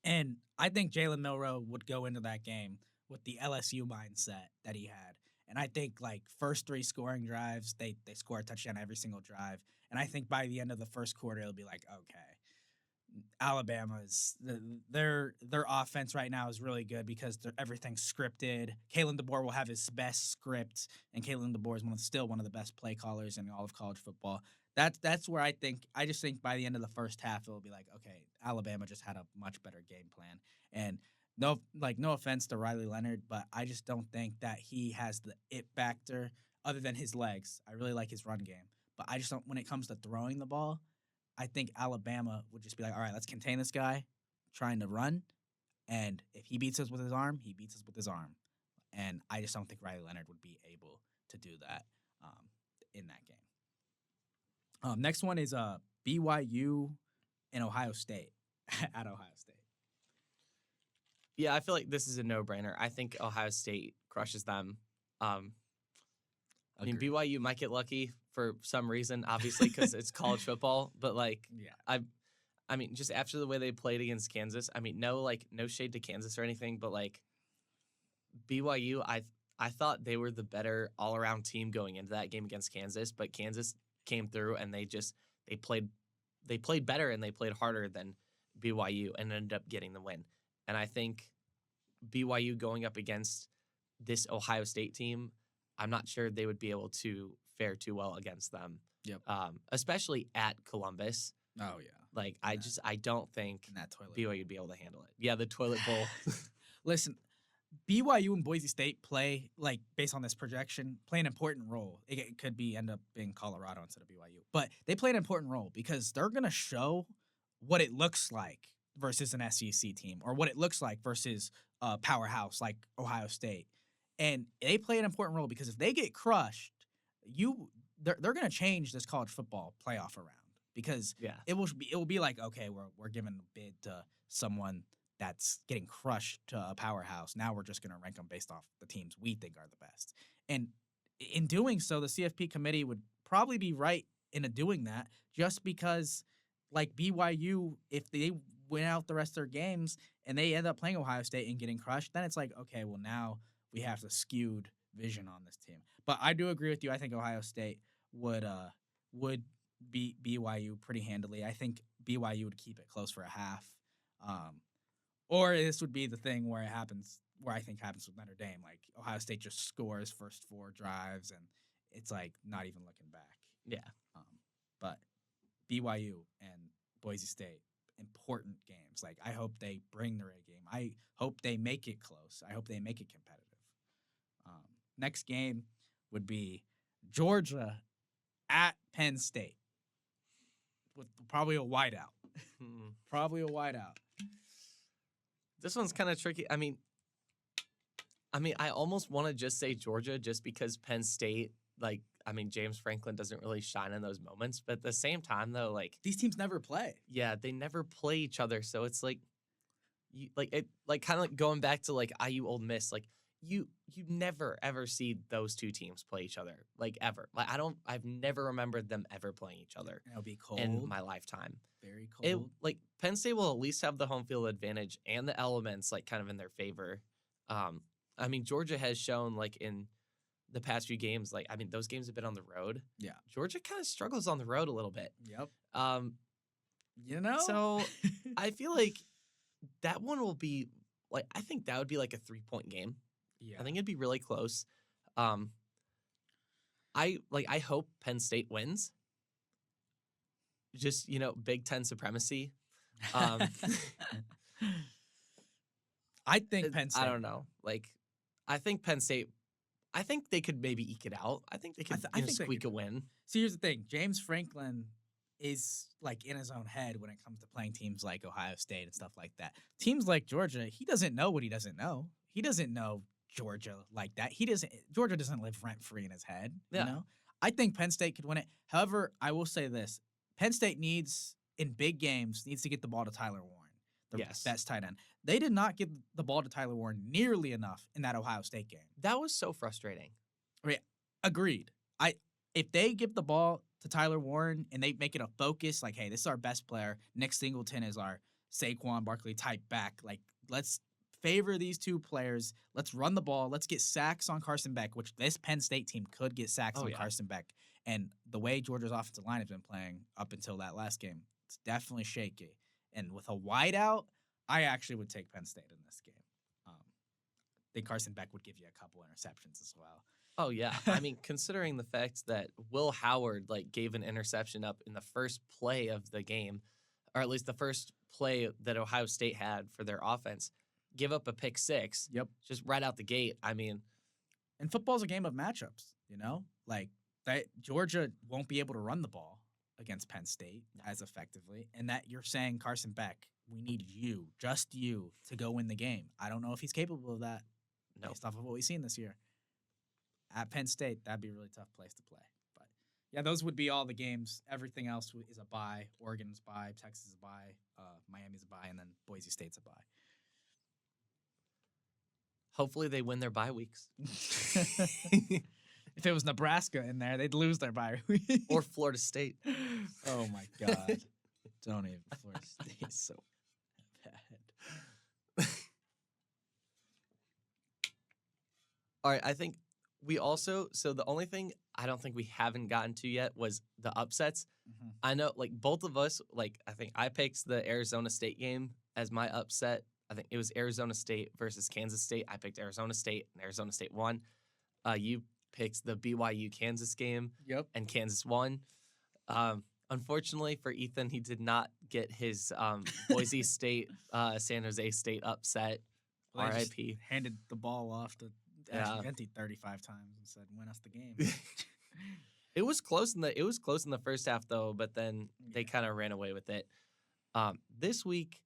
And I think Jalen Milroe would go into that game with the LSU mindset that he had. And I think like first 3 scoring drives, they score a touchdown every single drive. And I think by the end of the first quarter, it'll be like, okay, Alabama's their offense right now is really good because everything's scripted. Kalen DeBoer will have his best script, and Kalen DeBoer is still one of the best play callers in all of college football. That's where I just think by the end of the first half, it'll be like, okay, Alabama just had a much better game plan. And no offense to Riley Leonard, but I just don't think that he has the it factor other than his legs. I really like his run game, but I just don't. When it comes to throwing the ball, I think Alabama would just be like, all right, let's contain this guy trying to run, and if he beats us with his arm, he beats us with his arm. and I just don't think Riley Leonard would be able to do that in that game. Next one is BYU and Ohio State at Ohio State. Yeah, I feel like this is a no-brainer. I think Ohio State crushes them. I mean, Agreed. BYU might get lucky for some reason, obviously, because it's college football. But like, Yeah. I mean, just after the way they played against Kansas, I mean, no shade to Kansas or anything, but like BYU, I thought they were the better all-around team going into that game against Kansas, but Kansas came through and they played better and they played harder than BYU and ended up getting the win. And I think BYU going up against this Ohio State team, I'm not sure they would be able to fare too well against them. Yep. Especially at Columbus. Oh yeah. Like I don't think In that toilet. BYU would be able to handle it. Yeah, the toilet bowl. Listen, BYU and Boise State play, like, based on this projection, play an important role. It could end up being Colorado instead of BYU. But they play an important role because they're going to show what it looks like versus an SEC team or what it looks like versus a powerhouse like Ohio State. And they play an important role because if they get crushed, they're going to change this college football playoff around because it will be like, okay, we're giving a bid to someone that's getting crushed to a powerhouse. Now we're just going to rank them based off the teams we think are the best. And in doing so, the CFP committee would probably be right in doing that just because, like BYU, if they win out the rest of their games and they end up playing Ohio State and getting crushed, then it's like, okay, well, now we have the skewed vision on this team. But I do agree with you. I think Ohio State would beat BYU pretty handily. I think BYU would keep it close for a half. Or this would be the thing where I think happens with Notre Dame. Like, Ohio State just scores first 4 drives, and it's like not even looking back. Yeah. But BYU and Boise State, important games. Like, I hope they bring their A game. I hope they make it close. I hope they make it competitive. Next game would be Georgia at Penn State with probably a whiteout. Probably a whiteout. This one's kind of tricky. I mean, I almost want to just say Georgia just because Penn State, like, I mean, James Franklin doesn't really shine in those moments. But at the same time, though, like, these teams never play. Yeah, they never play each other. So it's like, kind of like going back to like IU Ole Miss. Like, you never ever see those two teams play each other, like, ever. Like, I've never remembered them ever playing each other. It'll be cold in my lifetime. Very cold. Penn State will at least have the home field advantage and the elements, like, kind of in their favor. I mean, Georgia has shown, like, in the past few games, like, I mean, those games have been on the road. Yeah. Georgia kind of struggles on the road a little bit. Yep. So I feel like that one will be, like, I think that would be like a 3-point game. Yeah. I think it'd be really close. I hope Penn State wins. Just, Big Ten supremacy. I think Penn State. I don't know. Like, I think Penn State. I think they could maybe eke it out. I think they could squeak a win. See, here's the thing: James Franklin is, like, in his own head when it comes to playing teams like Ohio State and stuff like that. Teams like Georgia, he doesn't know what he doesn't know. He doesn't know Georgia like that. Georgia doesn't live rent free in his head. Yeah. You know? I think Penn State could win it. However, I will say this: Penn State in big games, needs to get the ball to Tyler Warren, the best tight end. They did not give the ball to Tyler Warren nearly enough in that Ohio State game. That was so frustrating. Agreed. If they give the ball to Tyler Warren and they make it a focus, like, hey, this is our best player. Nick Singleton is our Saquon Barkley type back. Like, let's favor these two players. Let's run the ball. Let's get sacks on Carson Beck, which this Penn State team could get sacks on Carson Beck. And the way Georgia's offensive line has been playing up until that last game, it's definitely shaky. And with a wideout, I actually would take Penn State in this game. I think Carson Beck would give you a couple interceptions as well. Oh, yeah. I mean, considering the fact that Will Howard, like, gave an interception up in the first play of the game, or at least the first play that Ohio State had for their offense, give up a pick 6. Yep. Just right out the gate. I mean. And football's a game of matchups, Like, that Georgia won't be able to run the ball against Penn State as effectively, and that you're saying, Carson Beck, we need you, just you, to go win the game. I don't know if he's capable of that. No. based off of what we've seen this year. At Penn State, that'd be a really tough place to play. But yeah, those would be all the games. Everything else is a bye. Oregon's a bye. Texas is a bye. Miami's a bye, and then Boise State's a bye. Hopefully they win their bye weeks. If it was Nebraska in there, they'd lose their bye week. Or Florida State. Oh my God. Don't even. Florida State's so bad. All right, I think we also, so the only thing I don't think we haven't gotten to yet was the upsets. Mhm. I know, like, both of us, like, I think I picked the Arizona State game as my upset. I think it was Arizona State versus Kansas State. I picked Arizona State, and Arizona State won. You picked the BYU Kansas game, Yep. and Kansas won. Unfortunately for Ethan, he did not get his Boise State, San Jose State upset. Well, they just RIP. handed the ball off to Yeah. Ashton 35 times and said, "Win us the game." It was close in the first half though, but then they Yeah. kind of ran away with it. This week,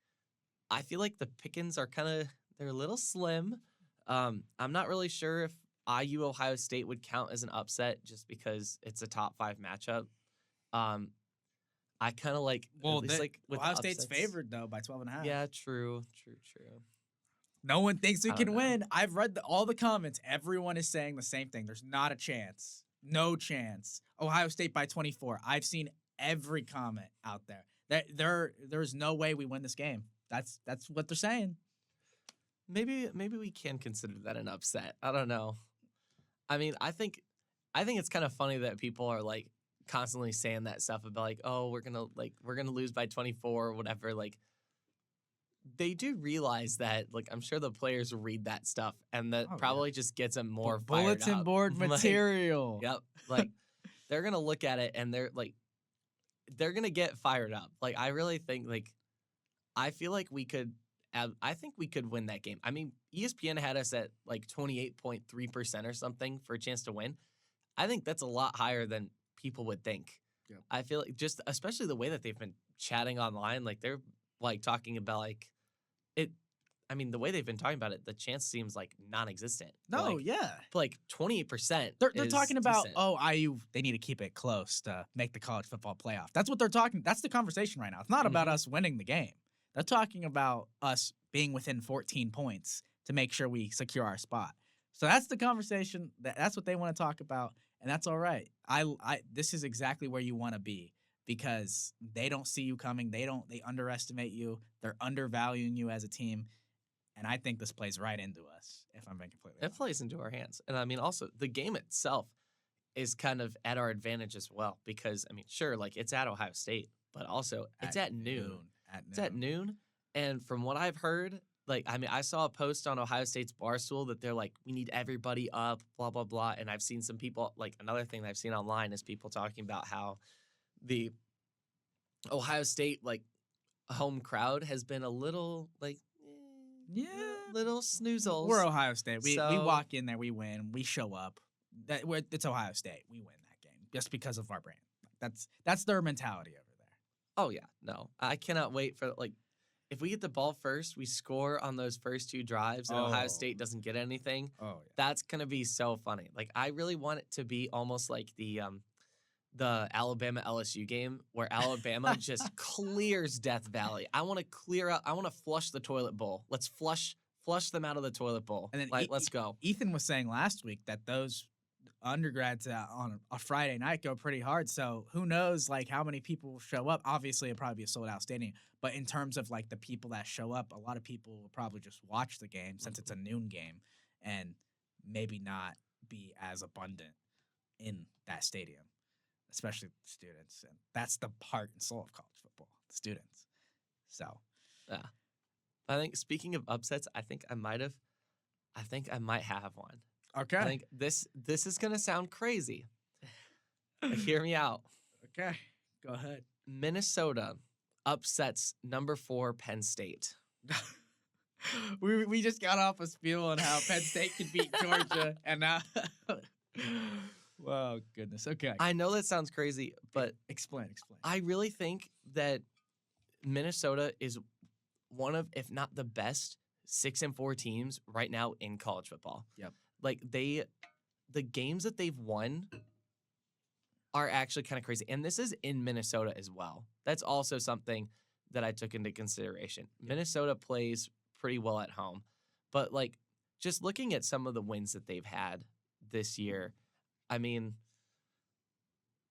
I feel like the pickings are they're a little slim. I'm not really sure if IU Ohio State would count as an upset just because it's a top 5 matchup. I kind of like Well, at least like with Ohio State's upsets. favored though by 12.5. Yeah, true. No one thinks we I can don't know. win. I've read all the comments. Everyone is saying the same thing. There's not a chance. No chance. Ohio State by 24. I've seen every comment out there. There's no way we win this game. That's what they're saying. Maybe we can consider that an upset. I don't know. I mean, I think it's kind of funny that people are like constantly saying that stuff about like, oh, we're gonna lose by 24 or whatever. Like, they do realize that, like, I'm sure the players read that stuff, and that Oh, yeah. probably just gets them more fired bulletin up. board Like, material. Yep. Like, they're gonna look at it and they're gonna get fired up. Like, I really think I feel like we could. I think we could win that game. I mean, ESPN had us at like 28.3% or something for a chance to win. I think that's a lot higher than people would think. Yep. I feel like just especially the way that they've been chatting online, like they're like talking about like it. I mean, the way they've been talking about it, the chance seems like non-existent. No, Like, yeah. but like 28%. They're talking about, decent. IU, they need to keep it close to make the college football playoff. That's what they're talking. That's the conversation right now. It's not about Mhm. us winning the game. They're talking about us being within 14 points to make sure we secure our spot. So that's the conversation. That's what they want to talk about, and that's all right. This is exactly where you want to be because they don't see you coming. They underestimate you. They're undervaluing you as a team, and I think this plays right into us. If I'm being completely It honest. plays into our hands. And I mean, also, the game itself is kind of at our advantage as well because, I mean, sure, like it's at Ohio State, but also it's at noon. It's at noon. And from what I've heard, like, I mean, I saw a post on Ohio State's Barstool that they're like, we need everybody up, blah, blah, blah. And I've seen some people, like, another thing that I've seen online is people talking about how the Ohio State, like, home crowd has been a little, like, Yeah. little snoozles. We're Ohio State. We So- walk in there, we win, we show up. It's Ohio State. We win that game just because of our brand. That's their mentality over there. Oh yeah, no, I cannot wait for like, if we get the ball first, we score on those first 2 drives, and Ohio Oh. State doesn't get anything. Oh yeah. That's gonna be so funny. Like, I really want it to be almost like the Alabama LSU game where Alabama just clears Death Valley. I want to clear out. I want to flush the toilet bowl. Let's flush them out of the toilet bowl. And then Like, let's go. Ethan was saying last week that those undergrads on a Friday night go pretty hard. So who knows like how many people will show up? Obviously, it'll probably be a sold out stadium. But in terms of like the people that show up, a lot of people will probably just watch the game since it's a noon game and maybe not be as abundant in that stadium, especially students. And that's the heart and soul of college football, the students. So Yeah. I think speaking of upsets, I think I might have one. okay. I think this is gonna sound crazy. But hear me out. Okay. Go ahead. Minnesota upsets number 4 Penn State. we just got off a spiel on how Penn State could beat Georgia, and now, wow, goodness. Okay, I know that sounds crazy, but explain. I really think that Minnesota is one of, if not the best, 6-4 teams right now in college football. Yep. Like the games that they've won are actually kind of crazy. And this is in Minnesota as well. That's also something that I took into consideration. Minnesota plays pretty well at home. But like just looking at some of the wins that they've had this year, I mean,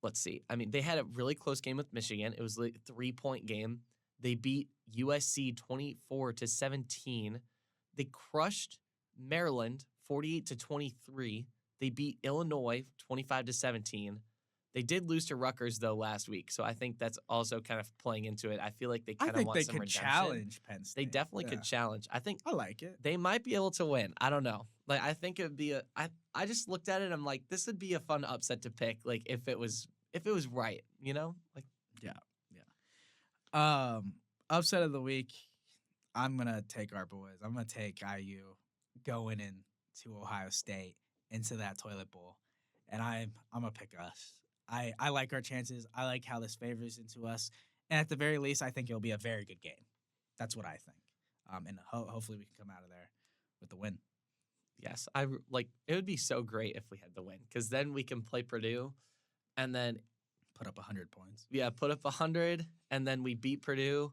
let's see. I mean, they had a really close game with Michigan. It was like a 3-point game. They beat USC 24-17. They crushed Maryland 48-23. They beat Illinois 25-17. They did lose to Rutgers though last week, so I think that's also kind of playing into it. I feel like they kind of want some redemption. Challenge Penn State. They definitely could challenge. I like it. They might be able to win. I don't know. Like I think it would be I just looked at it and I'm like, this would be a fun upset to pick. Like if it was right, you know? Like upset of the week. I'm gonna take our boys. I'm gonna take IU going into Ohio State into that toilet bowl, and I'm gonna pick us. I like our chances. I like how this favors into us, and at the very least, I think it'll be a very good game. That's what I think. And hopefully we can come out of there with the win. Yes, it would be so great if we had the win, because then we can play Purdue, and then put up 100 points. Yeah, put up 100, and then we beat Purdue,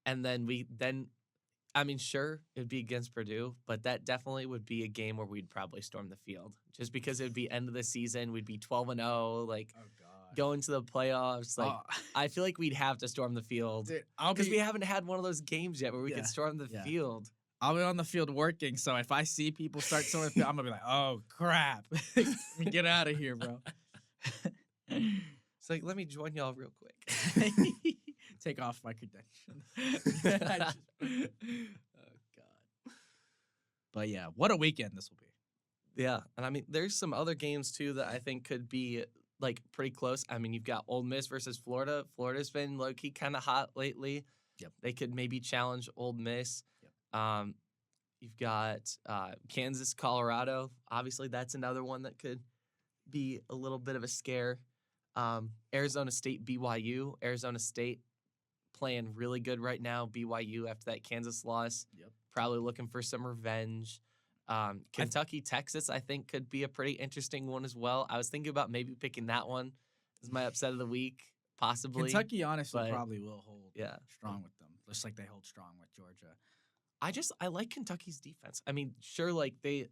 and then I mean, sure, it'd be against Purdue, but that definitely would be a game where we'd probably storm the field, just because it would be end of the season. We'd be 12-0, like going to the playoffs. Like I feel like we'd have to storm the field because we haven't had one of those games yet where we could storm the field. I'll be on the field working, so if I see people start storming the field, I'm gonna be like, "Oh crap, get out of here, bro." It's like, let me join y'all real quick. Take off my credentials. Oh, God. But yeah, what a weekend this will be. Yeah, and I mean, there's some other games, too, that I think could be, like, pretty close. I mean, you've got Ole Miss versus Florida. Florida's been low-key kind of hot lately. Yep. They could maybe challenge Ole Miss. Yep. You've got Kansas, Colorado. Obviously, that's another one that could be a little bit of a scare. Arizona State, BYU. Arizona State playing really good right now. BYU after that Kansas loss. Yep. Probably looking for some revenge. Kentucky, Texas, I think could be a pretty interesting one as well. I was thinking about maybe picking that one as my upset of the week, possibly. Kentucky honestly probably will hold strong with them, just like they hold strong with Georgia. I like Kentucky's defense. I mean, sure, like they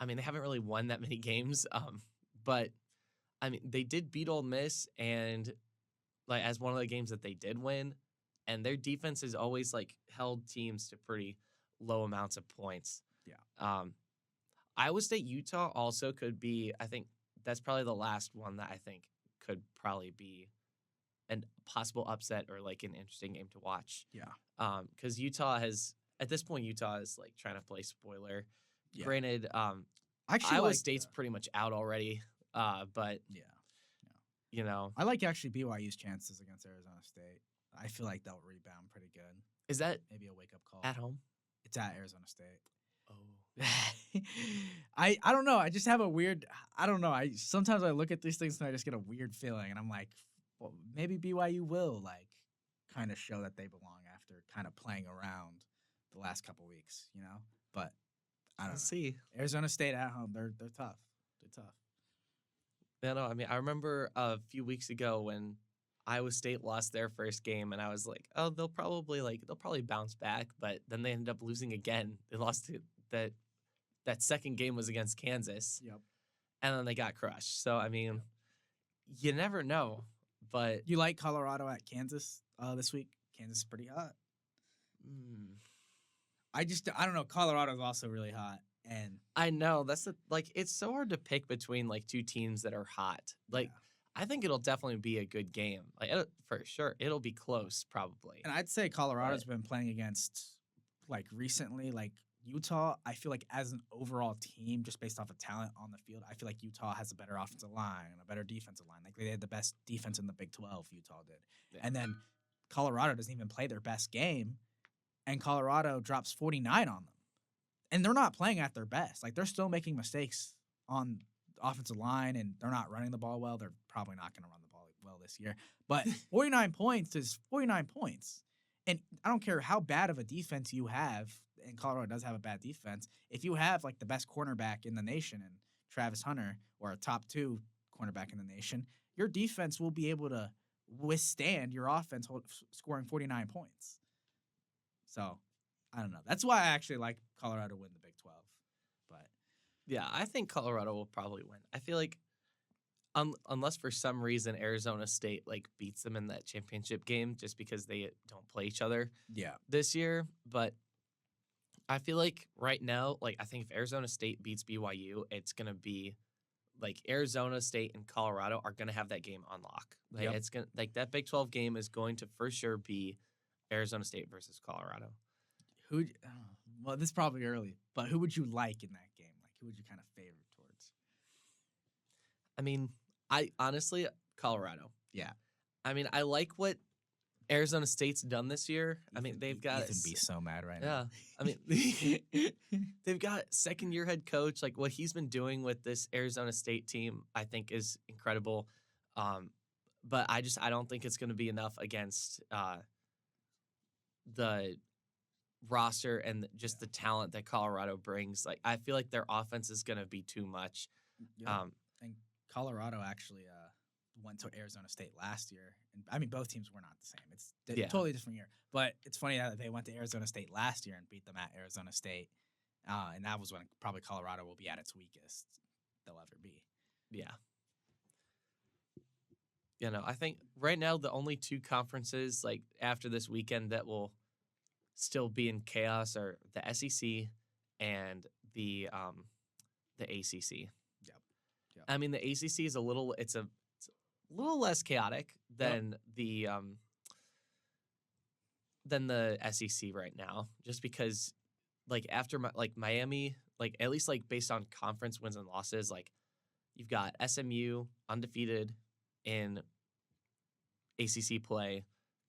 haven't really won that many games, but I mean, they did beat Ole Miss, and like as one of the games that they did win, and their defense has always like held teams to pretty low amounts of points. Yeah. Iowa State, Utah also could be. I think that's probably the last one that I think could probably be a possible upset or like an interesting game to watch. Yeah. Because Utah is like trying to play spoiler. Yeah. Granted, actually, Iowa State's pretty much out already. But you know, I like actually BYU's chances against Arizona State. I feel like they'll rebound pretty good. Is that maybe a wake up call at home? It's at Arizona State. Oh, I don't know. I just have a weird. I don't know. Sometimes I look at these things and I just get a weird feeling, and I'm like, well, maybe BYU will like kind of show that they belong after kind of playing around the last couple weeks, you know. But I don't know. See, Arizona State at home, they're tough. They're tough. Yeah, no, I mean, I remember a few weeks ago when Iowa State lost their first game, and I was like, oh, they'll probably bounce back, but then they ended up losing again. They lost to that second game was against Kansas. Yep. And then they got crushed. So I mean, you never know. But you like Colorado at Kansas this week? Kansas is pretty hot. I don't know. Colorado's also really hot. And I know it's so hard to pick between like two teams that are hot. Like I think it'll definitely be a good game. Like for sure, it'll be close probably. And I'd say Colorado's been playing against like recently like Utah. I feel like as an overall team, just based off of talent on the field, I feel like Utah has a better offensive line and a better defensive line. Like they had the best defense in the Big 12. Utah did, and then Colorado doesn't even play their best game, and Colorado drops 49 on them. And they're not playing at their best. Like, they're still making mistakes on the offensive line, and they're not running the ball well. They're probably not going to run the ball well this year. But 49 points is 49 points. And I don't care how bad of a defense you have and Colorado does have a bad defense, if you have like the best cornerback in the nation and Travis Hunter or a top 2 cornerback in the nation, your defense will be able to withstand your offense scoring 49 points. So, I don't know. That's why I actually like Colorado to win the Big 12. But Yeah, I think Colorado will probably win. I feel like unless for some reason Arizona State like beats them in that championship game just because they don't play each other yeah, this year, but I feel like right now, like I think if Arizona State beats BYU, it's gonna be like Arizona State and Colorado are gonna have that game on lock. Like Yep. it's gonna like that Big 12 game is going to for sure be Arizona State versus Colorado. well, this is probably early, but who would you like in that game? Like, who would you kind of favor towards? I mean, I honestly Colorado. Yeah. I mean, I like what Arizona State's done this year. I mean, they've got Ethan be so mad right yeah. now. I mean, they've got second-year head coach. Like what he's been doing with this Arizona State team, I think is incredible. But I don't think it's going to be enough against the roster and just the talent that Colorado brings. Like I feel like their offense is going to be too much. Yeah. And Colorado actually went to Arizona State last year. And I mean, both teams were not the same. It's a totally different year. But it's funny that they went to Arizona State last year and beat them at Arizona State. And that was when probably Colorado will be at its weakest they'll ever be. Yeah. You know, I think right now the only 2 conferences like after this weekend that will still be in chaos are the SEC and the ACC. Yep. I mean, the ACC is a little less chaotic than the SEC right now, just because like after Miami, like at least like based on conference wins and losses, like you've got SMU undefeated in ACC play,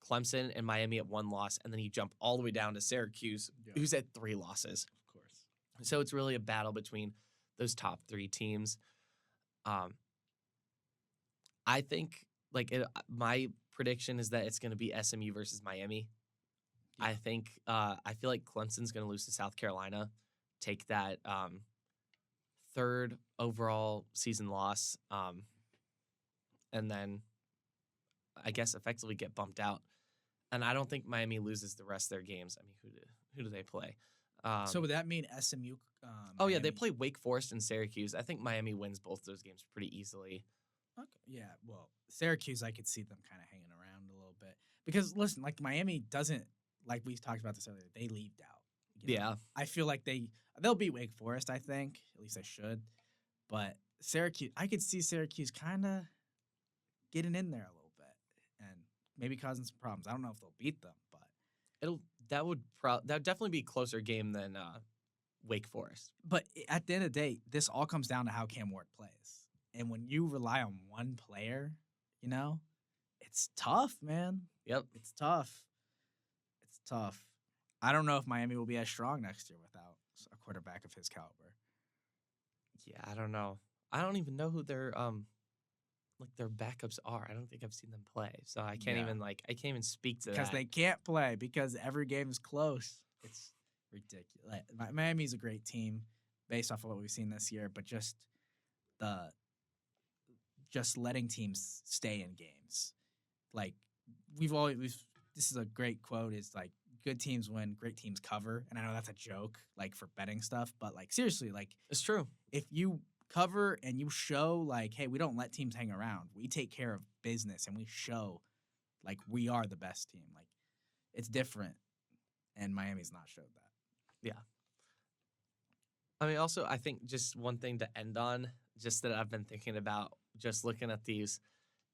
Clemson and Miami at 1 loss, and then you jump all the way down to Syracuse, who's at 3 losses. Of course. So it's really a battle between those top 3 teams. I think my prediction is that it's going to be SMU versus Miami. Yeah. I feel like Clemson's going to lose to South Carolina, take that 3rd overall season loss, and then I guess effectively get bumped out. And I don't think Miami loses the rest of their games. I mean, who do they play? So would that mean SMU? Miami? Yeah, they play Wake Forest and Syracuse. I think Miami wins both those games pretty easily. Okay. Yeah, well, Syracuse, I could see them kind of hanging around a little bit. Because, listen, like, Miami doesn't, like we talked about this earlier, they leaved out. Yeah. I feel like they'll beat Wake Forest, I think. At least they should. But Syracuse, I could see Syracuse kind of getting in there a little bit and maybe causing some problems. I don't know if they'll beat them, but that would definitely be a closer game than Wake Forest. But at the end of the day, this all comes down to how Cam Ward plays. And when you rely on one player, it's tough, man. Yep. It's tough. I don't know if Miami will be as strong next year without a quarterback of his caliber. Yeah, I don't know. I don't even know who their backups are. I don't think I've seen them play. So I can't even speak to that. Because they can't play because every game is close. It's ridiculous. Miami's a great team based off of what we've seen this year, but just letting teams stay in games. Like this is a great quote, is like, good teams win, great teams cover. And I know that's a joke, like, for betting stuff, but like, seriously, like, it's true. If you cover and you show like, hey, we don't let teams hang around, we take care of business, and we show like we are the best team, like, it's different. And Miami's not showed that. Yeah. I mean, also, I think just one thing to end on, just that I've been thinking about, just looking at these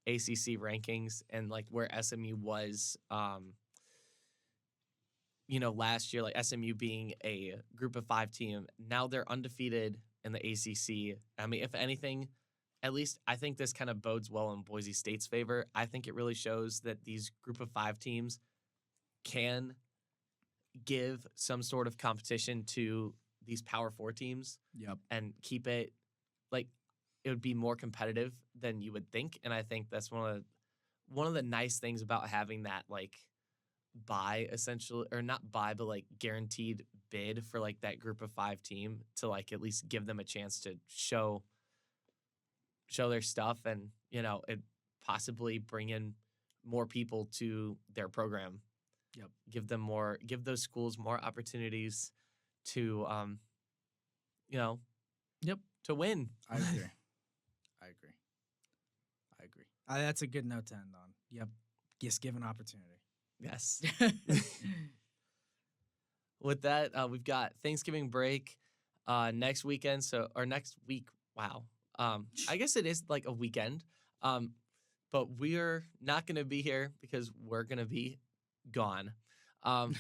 ACC rankings and like where SMU was, last year, like SMU being a group of 5 team, now they're undefeated in the ACC. I mean, if anything, at least I think this kind of bodes well in Boise State's favor. I think it really shows that these group of 5 teams can give some sort of competition to these Power 4 teams. Yep. And keep it, like, it would be more competitive than you would think. And I think that's one of the nice things about having that, like, buy essentially, or not buy, but like guaranteed bid for like that group of 5 team to like at least give them a chance to show their stuff and, it possibly bring in more people to their program. Yep. Give those schools more opportunities to, Yep. to win. I agree. I agree. That's a good note to end on. Yep. Just give an opportunity. Yes. With that, we've got Thanksgiving break next weekend. Or next week. Wow. I guess it is like a weekend. But we're not going to be here because we're going to be gone. And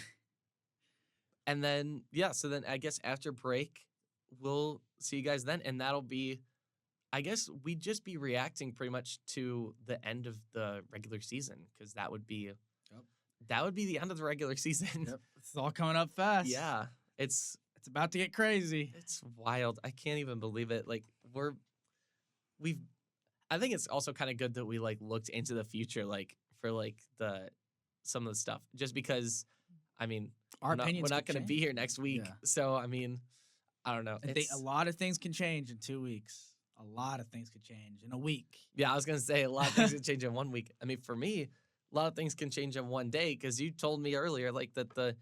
then, so then I guess after break, we'll see you guys then. And that'll be, I guess we'd just be reacting pretty much to the end of the regular season because that would be the end of the regular season. Yep. It's all coming up fast. Yeah. It's about to get crazy. It's wild. I can't even believe it. Like I think it's also kind of good that we like looked into the future, like for like some of the stuff, just because, I mean, we're not going to be here next week. Yeah. So, I mean, I don't know. A lot of things can change in 2 weeks. A lot of things could change in a week. Yeah, I was going to say a lot of things can change in 1 week. I mean, for me, a lot of things can change in one day because you told me earlier like that the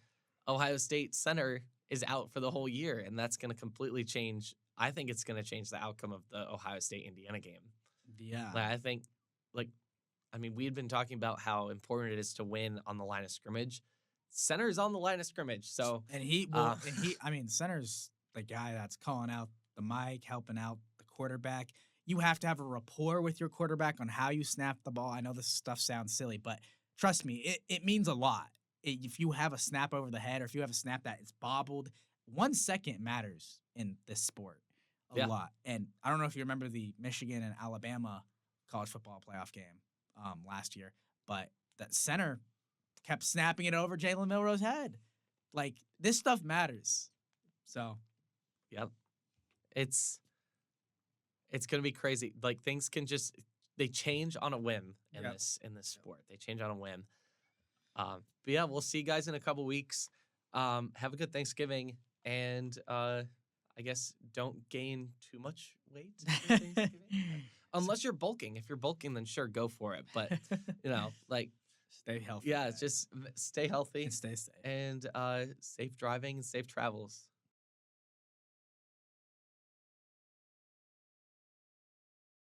Ohio State center is out for the whole year, and that's going to completely change. I think it's going to change the outcome of the Ohio State-Indiana game. Yeah. I think, we had been talking about how important it is to win on the line of scrimmage. Center is on the line of scrimmage, so center's the guy that's calling out the mic, helping out the quarterback. You have to have a rapport with your quarterback on how you snap the ball. I know this stuff sounds silly, but trust me, it means a lot. If you have a snap over the head or if you have a snap that is bobbled, 1 second matters in this sport a lot. And I don't know if you remember the Michigan and Alabama college football playoff game last year, but that center kept snapping it over Jalen Milroe's head. Like, this stuff matters. So, yep. It's going to be crazy. Like, things can they change on a whim in this sport. They change on a whim. But yeah, we'll see you guys in a couple weeks. Have a good Thanksgiving, and I guess don't gain too much weight for Thanksgiving. Unless you're bulking. If you're bulking, then sure, go for it. But, stay healthy. Yeah, just stay healthy. And stay safe. And safe driving and safe travels.